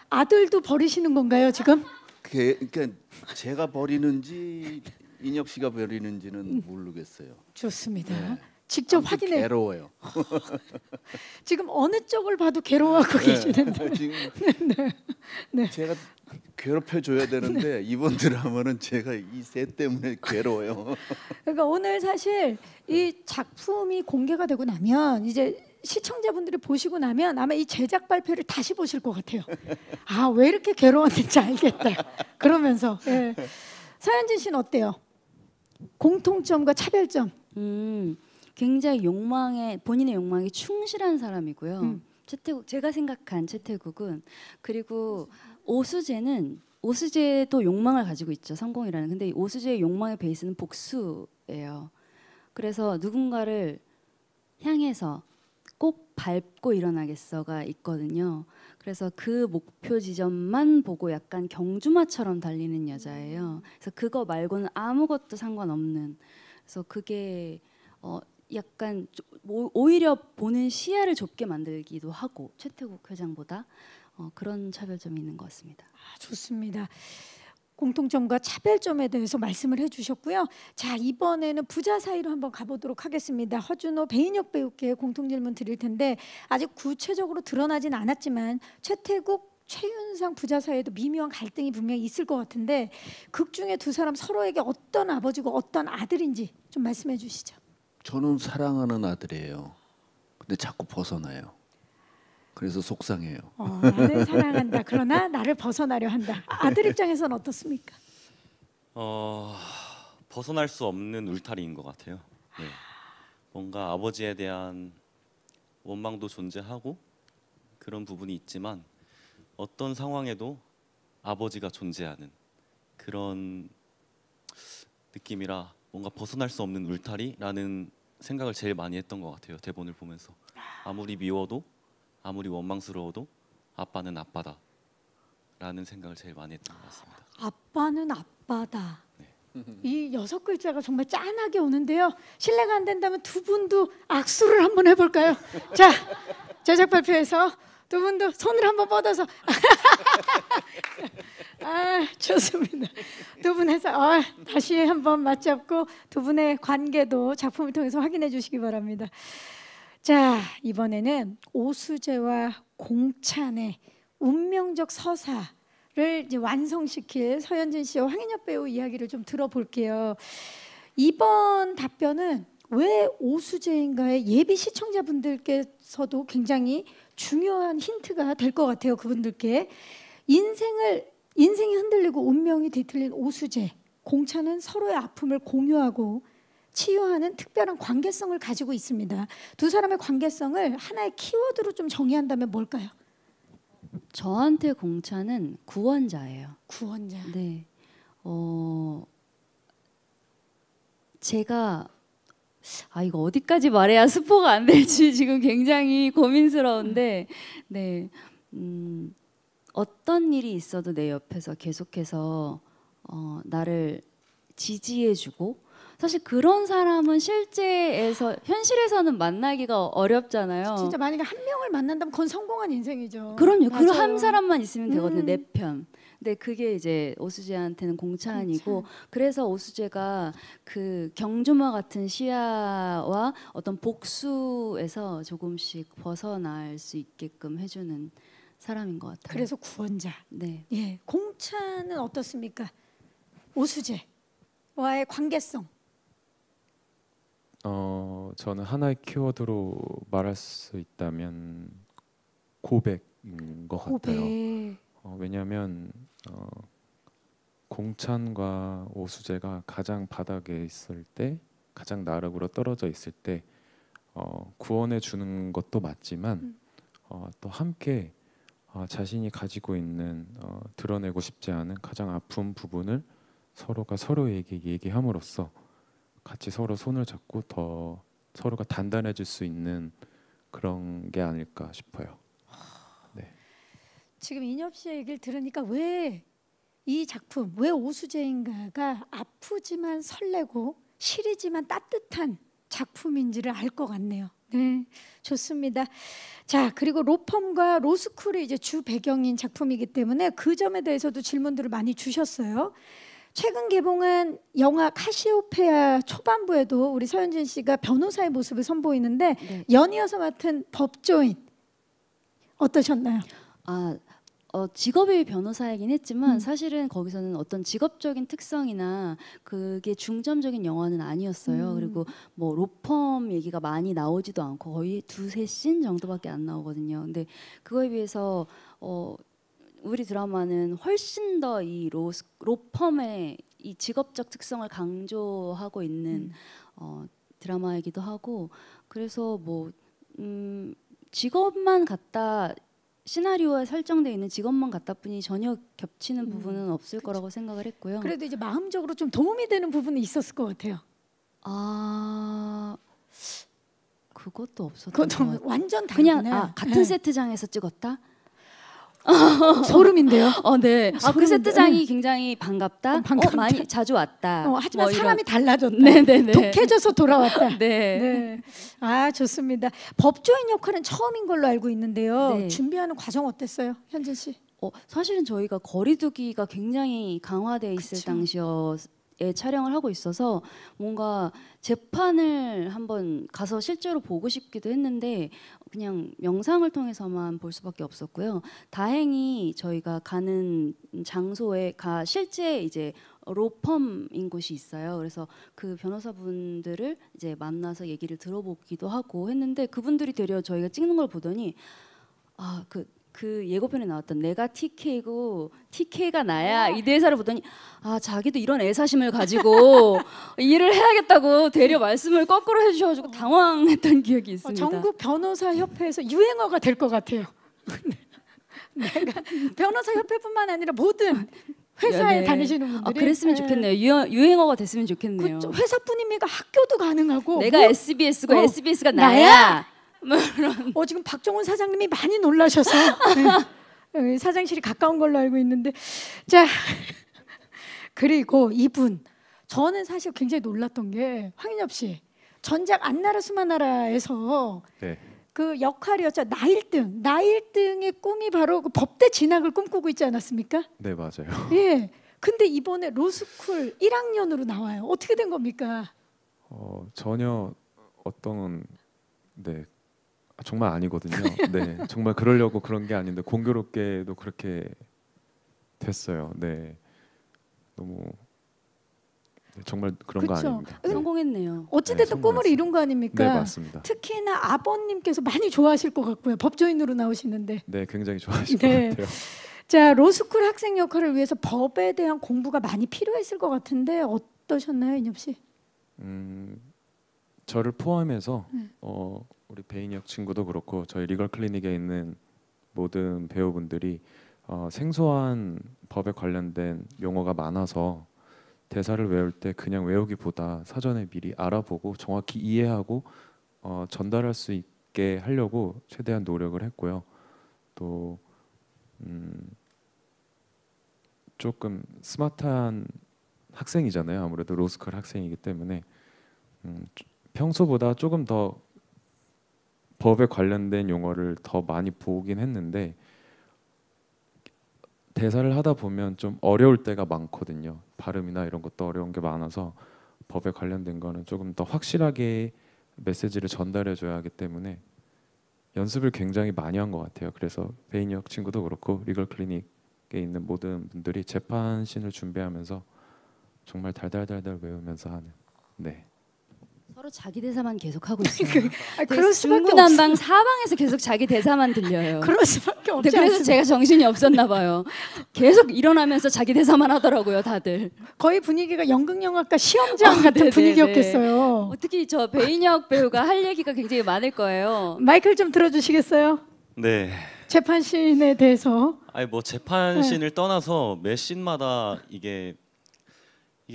아들도 버리시는 건가요 지금? 그러니까 제가 버리는지 인혁 씨가 버리는지는 모르겠어요. 좋습니다. 네. 직접 확인해. 괴로워요. 지금 어느 쪽을 봐도 괴로워하고 계시는데. 지금 네. 제가 괴롭혀 줘야 되는데 이번 드라마는 제가 이 셋 때문에 괴로워요. 그러니까 오늘 사실 이 작품이 공개가 되고 나면 이제 시청자분들이 보시고 나면 아마 이 제작 발표를 다시 보실 것 같아요. 왜 이렇게 괴로웠는지 알겠다. 그러면서 서현진 씨는 어때요? 공통점과 차별점. 굉장히 본인의 욕망에 충실한 사람이고요. 최태국, 제가 생각한 최태국은, 그리고 오수재도 욕망을 가지고 있죠. 성공이라는. 근데 이 오수재의 욕망의 베이스는 복수예요. 그래서 누군가를 향해서 꼭 밟고 일어나겠어가 있거든요. 그래서 그 목표 지점만 보고 약간 경주마처럼 달리는 여자예요. 그래서 그거 말고는 아무것도 상관없는. 그래서 그게 약간 오히려 보는 시야를 좁게 만들기도 하고 최태국 회장보다 그런 차별점이 있는 것 같습니다. 좋습니다. 공통점과 차별점에 대해서 말씀을 해주셨고요. 자, 이번에는 부자 사이로 한번 가보도록 하겠습니다. 허준호, 배인혁 배우께 공통 질문 드릴 텐데 아직 구체적으로 드러나진 않았지만 최태국, 최윤상 부자 사이에도 미묘한 갈등이 분명히 있을 것 같은데 극 중에 두 사람 서로에게 어떤 아버지고 어떤 아들인지 좀 말씀해 주시죠. 저는 사랑하는 아들이에요. 근데 자꾸 벗어나요. 그래서 속상해요. 나를 사랑한다. 그러나 나를 벗어나려 한다. 아들 입장에서는 어떻습니까? 벗어날 수 없는 울타리인 것 같아요. 네. 뭔가 아버지에 대한 원망도 존재하고 그런 부분이 있지만 어떤 상황에도 아버지가 존재하는 그런 느낌이라 뭔가 벗어날 수 없는 울타리라는 생각을 제일 많이 했던 것 같아요. 대본을 보면서 아무리 미워도 아무리 원망스러워도 아빠는 아빠다 라는 생각을 제일 많이 했던 것 같습니다. 아빠는 아빠다. 이 6글자가 정말 짠하게 오는데요. 실례가 안 된다면 두 분도 악수를 한번 해볼까요? 자, 제작 발표에서 두 분도 손을 한번 뻗어서 아, 좋습니다. 두 분 해서 다시 한번 맞잡고 두 분의 관계도 작품을 통해서 확인해 주시기 바랍니다. 자, 이번에는 오수재와 공찬의 운명적 서사를 이제 완성시킬 서현진 씨와 황인엽 배우 이야기를 좀 들어볼게요. 이번 답변은 왜 오수재인가에 예비 시청자분들께서도 굉장히 중요한 힌트가 될 것 같아요. 그분들께 인생이 흔들리고 운명이 뒤틀린 오수재, 공찬은 서로의 아픔을 공유하고 치유하는 특별한 관계성을 가지고 있습니다. 두 사람의 관계성을 하나의 키워드로 좀 정의한다면 뭘까요? 저한테 공찬은 구원자예요. 구원자. 네. 제가 이거 어디까지 말해야 스포가 안 될지 지금 굉장히 고민스러운데, 네. 어떤 일이 있어도 내 옆에서 계속해서 나를 지지해주고, 사실 그런 사람은 현실에서는 만나기가 어렵잖아요. 진짜 만약에 한 명을 만난다면 그건 성공한 인생이죠. 그럼요. 맞아요. 그 한 사람만 있으면 되거든요. 내 편. 근데 그게 이제 오수재한테는 공찬이고, 그래서 오수재가 그 경주마 같은 시야와 어떤 복수에서 조금씩 벗어날 수 있게끔 해주는 사람인 것 같아요. 그래서 구원자. 네. 예, 공찬은 어떻습니까? 오수재와의 관계성. 저는 하나의 키워드로 말할 수 있다면 고백인 것 같아요. 왜냐하면 공찬과 오수재가 가장 바닥에 있을 때, 가장 나락으로 떨어져 있을 때 구원해 주는 것도 맞지만 또 함께 자신이 가지고 있는 드러내고 싶지 않은 가장 아픈 부분을 서로가 서로에게 얘기함으로써 같이 서로 손을 잡고 더 서로가 단단해질 수 있는 그런 게 아닐까 싶어요. 네. 지금 인엽 씨의 얘기를 들으니까 왜 이 작품, 왜 오수재인가가 아프지만 설레고 시리지만 따뜻한 작품인지를 알 것 같네요. 네, 좋습니다. 자, 그리고 로펌과 로스쿨이 이제 주 배경인 작품이기 때문에 그 점에 대해서도 질문들을 많이 주셨어요. 최근 개봉한 영화 카시오페아 초반부에도 우리 서현진 씨가 변호사의 모습을 선보이는데, 네. 연이어서 맡은 법조인 어떠셨나요? 직업이 변호사이긴 했지만 사실은 거기서는 어떤 직업적인 특성이나 그게 중점적인 영화는 아니었어요. 그리고 뭐 로펌 얘기가 많이 나오지도 않고 거의 2-3씬 정도밖에 안 나오거든요. 근데 그거에 비해서 우리 드라마는 훨씬 더 이 로펌의 이 직업적 특성을 강조하고 있는 드라마이기도 하고, 그래서 뭐 직업만 갖다, 시나리오에 설정되어 있는 직업만 갖다 뿐이 전혀 겹치는 부분은 없을 거라고 생각을 했고요. 그래도 이제 마음적으로 좀 도움이 되는 부분이 있었을 것 같아요. 그것도 없었던 것 같아요. 완전 다르네. 그냥 같은 세트장에서 찍었다? 소름인데요. 네. 그 세트장이 굉장히 반갑다. 많이 자주 왔다. 하지만 뭐 사람이 달라졌다. 네네네. 독해져서 돌아왔다. 네. 좋습니다. 법조인 역할은 처음인 걸로 알고 있는데요. 네. 준비하는 과정 어땠어요, 현진 씨? 사실은 저희가 거리두기가 굉장히 강화돼 있을 당시에 촬영을 하고 있어서 뭔가 재판을 한번 가서 실제로 보고 싶기도 했는데 그냥 영상을 통해서만 볼 수밖에 없었고요. 다행히 저희가 가는 장소에 실제 이제 로펌인 곳이 있어요. 그래서 그 변호사분들을 이제 만나서 얘기를 들어보기도 하고 했는데, 그분들이 되려 저희가 찍는 걸 보더니 그 예고편에 나왔던 내가 TK고 TK가 나야 이 대사를 보더니 자기도 이런 애사심을 가지고 일을 해야겠다고 되려 말씀을 거꾸로 해주셔가지고 당황했던 기억이 있습니다. 전국 변호사 협회에서 유행어가 될 것 같아요. 내가 변호사 협회뿐만 아니라 모든 회사에 다니시는 분들이 그랬으면 좋겠네요. 유행어가 됐으면 좋겠네요. 회사뿐입니까 학교도 가능하고 내가 SBS고 SBS가 나야. 지금 박정훈 사장님이 많이 놀라셔서 사장실이 가까운 걸로 알고 있는데 자 그리고 이분 저는 사실 굉장히 놀랐던 게 황인엽 씨 전작 안나라 수마나라에서 네. 그 역할이었죠. 나일등의 꿈이 바로 그 법대 진학을 꿈꾸고 있지 않았습니까? 네 맞아요. 예. 근데 이번에 로스쿨 1학년으로 나와요. 어떻게 된 겁니까? 전혀 어떤 정말 아니거든요. 네 정말 그러려고 그런 게 아닌데 공교롭게도 그렇게 됐어요. 네 너무 정말 그런 거 아닙니다. 성공했네요. 어찌됐든 꿈을 이룬 거 아닙니까? 네 맞습니다. 특히나 아버님께서 많이 좋아하실 것 같고요. 법조인으로 나오시는데. 네 굉장히 좋아하실 것 같아요. 자 로스쿨 학생 역할을 위해서 법에 대한 공부가 많이 필요했을 것 같은데 어떠셨나요, 인엽 씨? 저를 포함해서 우리 배인혁 친구도 그렇고 저희 리걸 클리닉에 있는 모든 배우분들이 생소한 법에 관련된 용어가 많아서 대사를 외울 때 그냥 외우기보다 사전에 미리 알아보고 정확히 이해하고 전달할 수 있게 하려고 최대한 노력을 했고요. 또 조금 스마트한 학생이잖아요. 아무래도 로스쿨 학생이기 때문에 평소보다 조금 더 법에 관련된 용어를 더 많이 보긴 했는데 대사를 하다 보면 좀 어려울 때가 많거든요. 발음이나 이런 것도 어려운 게 많아서 법에 관련된 거는 조금 더 확실하게 메시지를 전달해 줘야 하기 때문에 연습을 굉장히 많이 한 것 같아요. 그래서 배인혁 친구도 그렇고 리걸 클리닉에 있는 모든 분들이 재판신을 준비하면서 정말 달달달달 외우면서 하는 서로 자기 대사만 계속 하고 있어요. 그럴 수밖에 중구난방 사방에서 계속 자기 대사만 들려요. 그럴 수밖에 없지 그래서 않습니까? 제가 정신이 없었나 봐요. 계속 일어나면서 자기 대사만 하더라고요, 다들. 거의 분위기가 연극영화과 시험장 같은 분위기였겠어요. 특히 저 배인혁 배우가 할 얘기가 굉장히 많을 거예요. 마이크를 좀 들어주시겠어요? 네. 재판신에 대해서. 아니 뭐 재판신을 떠나서 매 씬마다 이게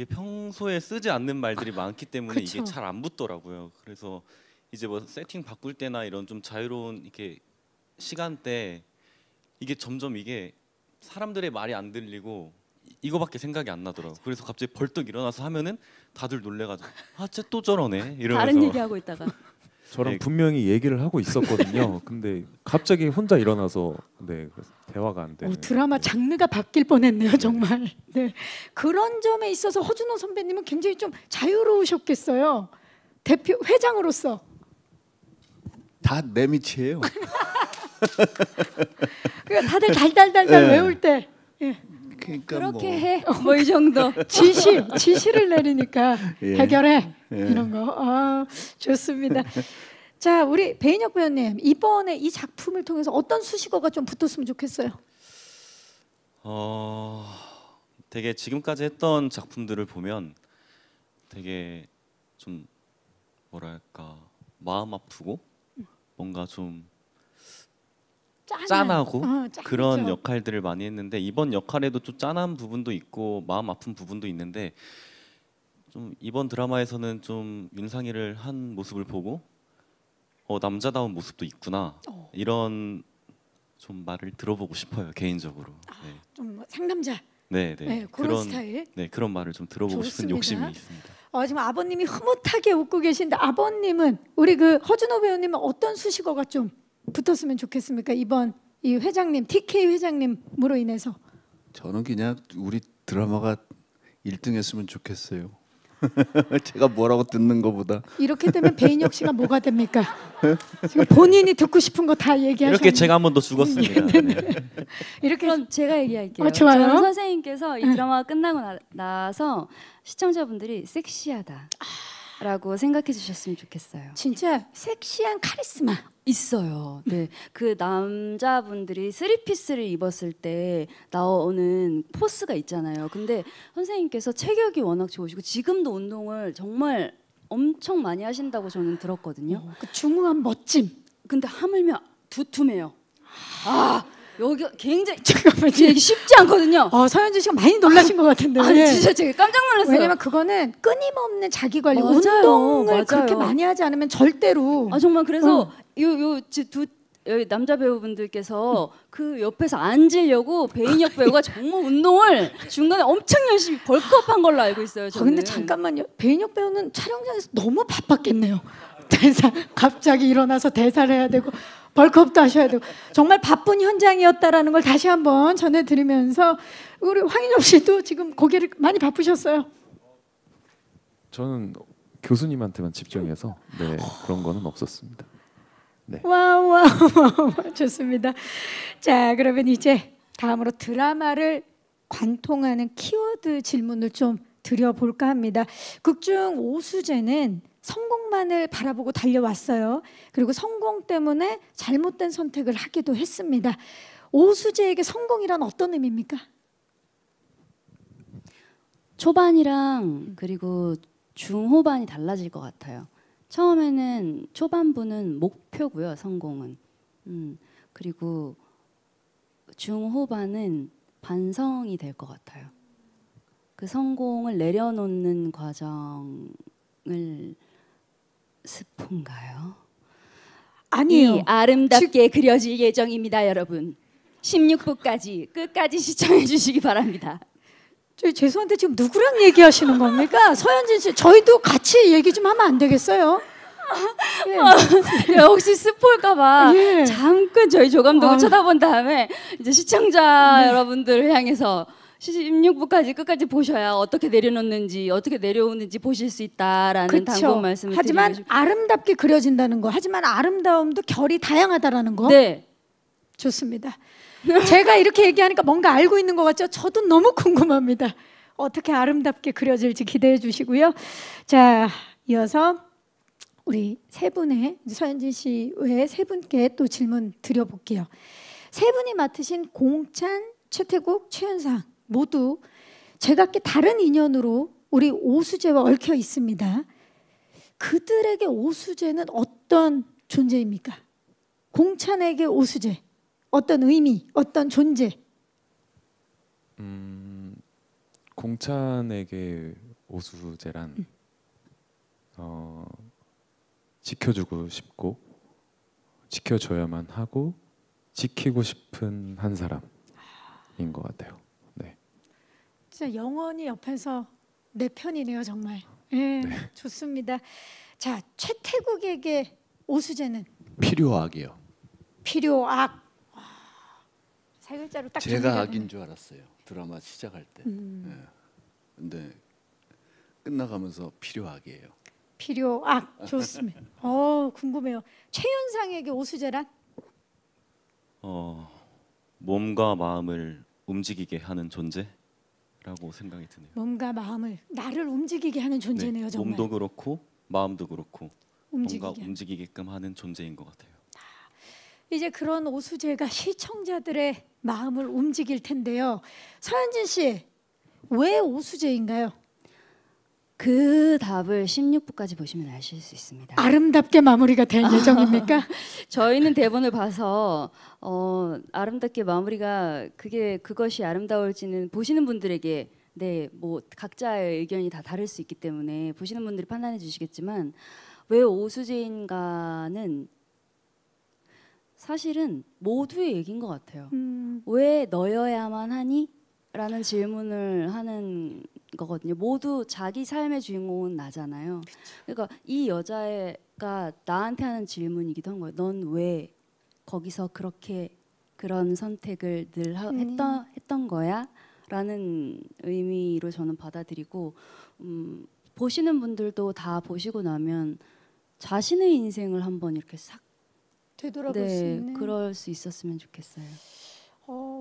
평소에 쓰지 않는 말들이 많기 때문에 이게 잘 안 붙더라고요. 그래서 이제 뭐 세팅 바꿀 때나 이런 좀 자유로운 이렇게 시간대 이게 점점 이게 사람들의 말이 안 들리고 이거밖에 생각이 안 나더라고요. 그래서 갑자기 벌떡 일어나서 하면은 다들 놀래가지고 쟤 또 저러네 이러면서 다른 얘기하고 있다가 저랑 분명히 얘기를 하고 있었거든요. 근데 갑자기 혼자 일어나서 그래서 대화가 안 되는. 드라마 장르가 바뀔 뻔했네요, 정말. 네. 그런 점에 있어서 허준호 선배님은 굉장히 좀 자유로우셨겠어요. 대표 회장으로서. 다 내 밑이에요. 그러니까 다들 달달달달 외울 때. 예. 그러니까 그렇게 해. 뭐 이 정도. 지시를 내리니까 해결해. 예. 이런 거. 좋습니다. 자, 우리 배인혁 배우님 이번에 이 작품을 통해서 어떤 수식어가 좀 붙었으면 좋겠어요? 되게 지금까지 했던 작품들을 보면 되게 좀 뭐랄까 마음 아프고 뭔가 좀 짠하고 그런 역할들을 많이 했는데 이번 역할에도 좀 짠한 부분도 있고 마음 아픈 부분도 있는데 좀 이번 드라마에서는 좀 윤상이를 한 모습을 보고 남자다운 모습도 있구나 이런 좀 말을 들어보고 싶어요 개인적으로. 좀 상남자. 네, 그런 스타일. 네 그런 말을 좀 들어보고 싶은 욕심이 있습니다. 지금 아버님이 흐뭇하게 웃고 계신데 아버님은 우리 그 허준호 배우님은 어떤 수식어가 좀 붙었으면 좋겠습니까? 이번 이 회장님 TK 회장님으로 인해서. 저는 그냥 우리 드라마가 1등했으면 좋겠어요. 제가 뭐라고 듣는 것보다. 이렇게 되면 배인혁 씨가 뭐가 됩니까? 지금 본인이 듣고 싶은 거 다 얘기하셨는데. 이렇게 제가 한 번 더 죽었습니다. 이렇게 그럼 제가 얘기할게요. 좋아요. 저는 선생님께서 이 드라마가 끝나고 나서 시청자분들이 섹시하다라고 생각해 주셨으면 좋겠어요. 진짜 섹시한 카리스마 있어요. 네, 그 남자분들이 쓰리피스를 입었을 때 나오는 포스가 있잖아요. 근데 선생님께서 체격이 워낙 좋으시고 지금도 운동을 정말 엄청 많이 하신다고 저는 들었거든요. 그 중후한 멋짐. 근데 하물며 두툼해요. 여기 굉장히 잠깐만요. 이게 쉽지 않거든요. 서현진 씨가 많이 놀라신 것 같은데. 아니 진짜 제가 깜짝 놀랐어요. 왜냐면 그거는 끊임없는 자기 관리, 맞아요. 운동을 맞아요. 그렇게 많이 하지 않으면 절대로. 정말 그래서 두 여기 남자 배우분들께서 그 옆에서 앉으려고 배인혁 배우가 정말 운동을 중간에 엄청 열심히 벌크업한 걸로 알고 있어요. 저는. 근데 잠깐만요. 배인혁 배우는 촬영장에서 너무 바빴겠네요. 대사 갑자기 일어나서 대사를 해야 되고 벌크업도 하셔야 되고 정말 바쁜 현장이었다라는 걸 다시 한번 전해드리면서 우리 황인엽 씨도 지금 고개를 많이 바쁘셨어요. 저는 교수님한테만 집중해서 그런 거는 없었습니다. 네. 와우 좋습니다. 자, 그러면 이제 다음으로 드라마를 관통하는 키워드 질문을 좀 드려볼까 합니다. 극중 오수재는 성공만을 바라보고 달려왔어요. 그리고 성공 때문에 잘못된 선택을 하기도 했습니다. 오수재에게 성공이란 어떤 의미입니까? 초반이랑 그리고 중후반이 달라질 것 같아요. 처음에는 초반부는 목표고요, 성공은. 그리고 중후반은 반성이 될 것 같아요. 그 성공을 내려놓는 과정을 스폰가요? 아니에요. 이 아름답게 그려질 예정입니다, 여러분. 16부까지 끝까지 시청해 주시기 바랍니다. 죄송한데 지금 누구랑 얘기하시는 겁니까? 서현진 씨, 저희도 같이 얘기 좀 하면 안 되겠어요? 혹시 스포일까봐 잠깐 저희 조감독을 쳐다본 다음에 이제 시청자 여러분들을 향해서 16부까지 끝까지 보셔야 어떻게 내려놓는지 어떻게 내려오는지 보실 수 있다라는 당부 말씀을 하지만 드리고 아름답게 그려진다는 거, 하지만 아름다움도 결이 다양하다라는 거. 네. 좋습니다. 제가 이렇게 얘기하니까 뭔가 알고 있는 것 같죠? 저도 너무 궁금합니다. 어떻게 아름답게 그려질지 기대해 주시고요. 자, 이어서 우리 세 분의 서현진 씨 외에 세 분께 또 질문 드려볼게요. 세 분이 맡으신 공찬, 최태국, 최윤상 모두 제각기 다른 인연으로 우리 오수재와 얽혀 있습니다. 그들에게 오수재는 어떤 존재입니까? 공찬에게 오수재 어떤 의미, 어떤 존재? 공찬에게 오수재란 지켜주고 싶고 지켜줘야만 하고 지키고 싶은 한 사람인 것 같아요. 네. 진짜 영원히 옆에서 내 편이네요, 정말. 네. 좋습니다. 자, 최태국에게 오수재는 필요악이요. 필요악. 세 글자로 딱 제가 악인 줄 알았어요. 드라마 시작할 때. 근데 끝나가면서 필요악이에요. 필요악. 좋습니다. 궁금해요. 최윤상에게 오수재란? 몸과 마음을 움직이게 하는 존재라고 생각이 드네요. 몸과 마음을 나를 움직이게 하는 존재네요, 정말. 몸도 그렇고 마음도 그렇고 움직이게. 뭔가 움직이게끔 하는 존재인 것 같아요. 이제 그런 오수재가 시청자들의 마음을 움직일 텐데요. 서현진 씨, 왜 오수재인가요? 그 답을 16부까지 보시면 아실 수 있습니다. 아름답게 마무리가 될 예정입니까? 저희는 대본을 봐서 아름답게 마무리가 그것이 아름다울지는 보시는 분들에게 뭐 각자의 의견이 다 다를 수 있기 때문에 보시는 분들이 판단해 주시겠지만 왜 오수재인가는 사실은 모두의 얘기인 것 같아요. 왜 너여야만 하니? 라는 질문을 하는 거거든요. 모두 자기 삶의 주인공은 나잖아요. 그러니까 이 여자가 나한테 하는 질문이기도 한 거예요. 넌 왜 거기서 그런 선택을 늘 했던 거야? 라는 의미로 저는 받아들이고 보시는 분들도 다 보시고 나면 자신의 인생을 한번 이렇게 싹 되돌아볼 수 있는 그럴 수 있었으면 좋겠어요.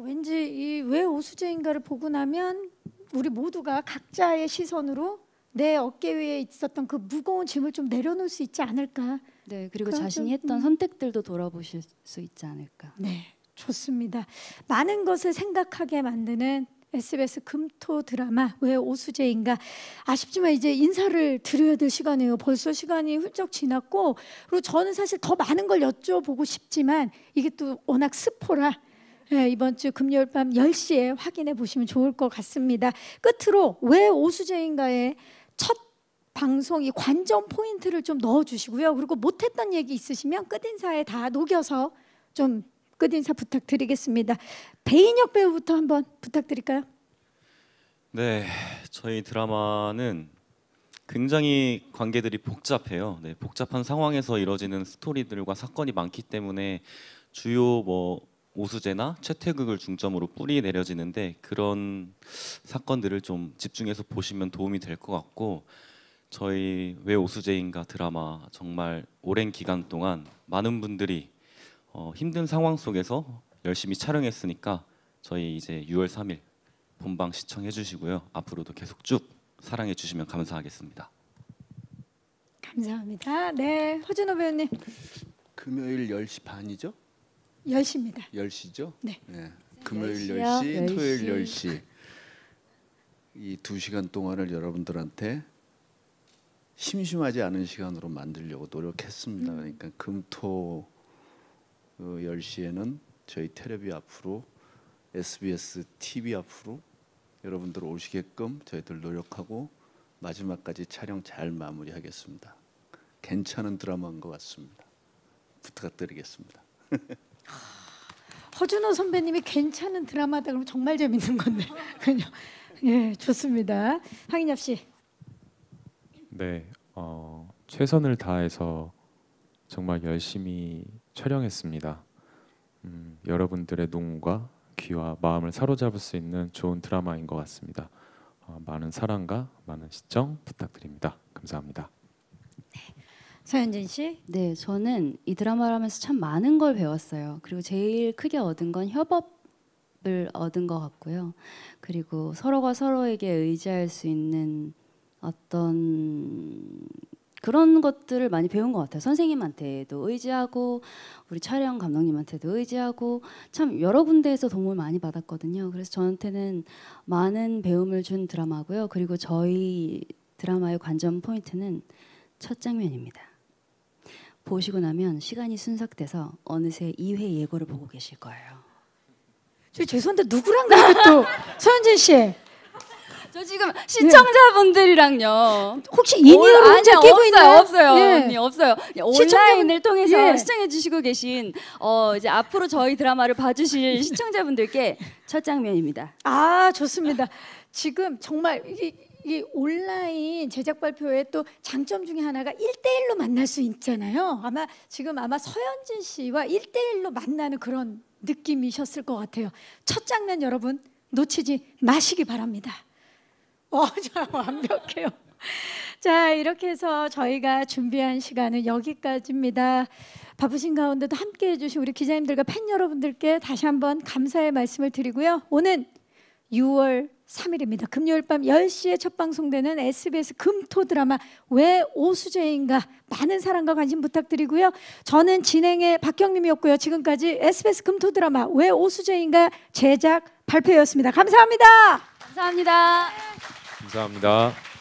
왠지 이 왜 오수재인가를 보고 나면 우리 모두가 각자의 시선으로 내 어깨 위에 있었던 그 무거운 짐을 좀 내려놓을 수 있지 않을까. 네, 그리고 자신이 했던 선택들도 돌아보실 수 있지 않을까. 네, 좋습니다. 많은 것을 생각하게 만드는 SBS 금토 드라마 왜 오수재인가. 아쉽지만 이제 인사를 드려야 될 시간이에요. 벌써 시간이 훌쩍 지났고, 그리고 저는 사실 더 많은 걸 여쭤보고 싶지만 이게 또 워낙 스포라 네, 이번 주 금요일 밤 10시에 확인해 보시면 좋을 것 같습니다. 끝으로 왜 오수재인가의 첫 방송 이 관전 포인트를 좀 넣어주시고요. 그리고 못했던 얘기 있으시면 끝인사에 다 녹여서 좀 끝인사 부탁드리겠습니다. 배인혁 배우부터 한번 부탁드릴까요? 네, 저희 드라마는 굉장히 관계들이 복잡해요. 네, 복잡한 상황에서 이뤄지는 스토리들과 사건이 많기 때문에 주요 오수재나 최태극을 중점으로 뿌리 내려지는데 그런 사건들을 좀 집중해서 보시면 도움이 될 것 같고 저희 왜 오수재인가 드라마 정말 오랜 기간 동안 많은 분들이 힘든 상황 속에서 열심히 촬영했으니까 저희 이제 6월 3일 본방 시청해 주시고요. 앞으로도 계속 쭉 사랑해 주시면 감사하겠습니다. 감사합니다. 네, 허준호 배우님. 금요일 10시 반이죠? 10시입니다. 10시죠? 네. 금요일 10시요? 10시, 10시. 토요일 10시. 이 2시간 동안을 여러분들한테 심심하지 않은 시간으로 만들려고 노력했습니다. 그러니까 금토 10시에는 저희 텔레비 앞으로 SBS TV 앞으로 여러분들 오시게끔 저희들 노력하고 마지막까지 촬영 잘 마무리하겠습니다. 괜찮은 드라마인 것 같습니다. 부탁드리겠습니다. 허준호 선배님이 괜찮은 드라마다 그러면 정말 재밌는 건데 그냥 예 좋습니다. 황인엽 씨. 네, 최선을 다해서 정말 열심히 촬영했습니다. 여러분들의 눈과 귀와 마음을 사로잡을 수 있는 좋은 드라마인 것 같습니다. 많은 사랑과 많은 시청 부탁드립니다. 감사합니다. 서현진 씨. 네, 저는 이 드라마를 하면서 참 많은 걸 배웠어요. 그리고 제일 크게 얻은 건 협업을 얻은 것 같고요. 그리고 서로가 서로에게 의지할 수 있는 어떤 그런 것들을 많이 배운 것 같아요. 선생님한테도 의지하고 우리 촬영 감독님한테도 의지하고 참 여러 군데에서 도움을 많이 받았거든요. 그래서 저한테는 많은 배움을 준 드라마고요. 그리고 저희 드라마의 관전 포인트는 첫 장면입니다. 보시고 나면 시간이 순삭돼서 어느새 2회 예고를 보고 계실 거예요. 저 죄송한데 누구랑 그렇게 또 서현진 씨. 저 지금 시청자분들이랑요. 혹시 인이어로 혼자 끼고 있나요? 없어요. 예. 언니 없어요. 온라인을 통해서 예. 시청해 주시고 계신 이제 앞으로 저희 드라마를 봐주실 시청자분들께 첫 장면입니다. 아 좋습니다. 지금 정말 이 온라인 제작 발표의 또 장점 중에 하나가 1대1로 만날 수 있잖아요. 아마 서현진 씨와 1대1로 만나는 그런 느낌이셨을 것 같아요. 첫 장면 여러분 놓치지 마시기 바랍니다. 자, 완벽해요. 자, 이렇게 해서 저희가 준비한 시간은 여기까지입니다. 바쁘신 가운데도 함께해 주신 우리 기자님들과 팬 여러분들께 다시 한번 감사의 말씀을 드리고요. 오늘 6월 3일입니다. 금요일 밤 10시에 첫 방송되는 SBS 금토 드라마 왜 오수재인가 많은 사랑과 관심 부탁드리고요. 저는 진행의 박경림이었고요. 지금까지 SBS 금토 드라마 왜 오수재인가 제작 발표였습니다. 감사합니다. 감사합니다. 감사합니다.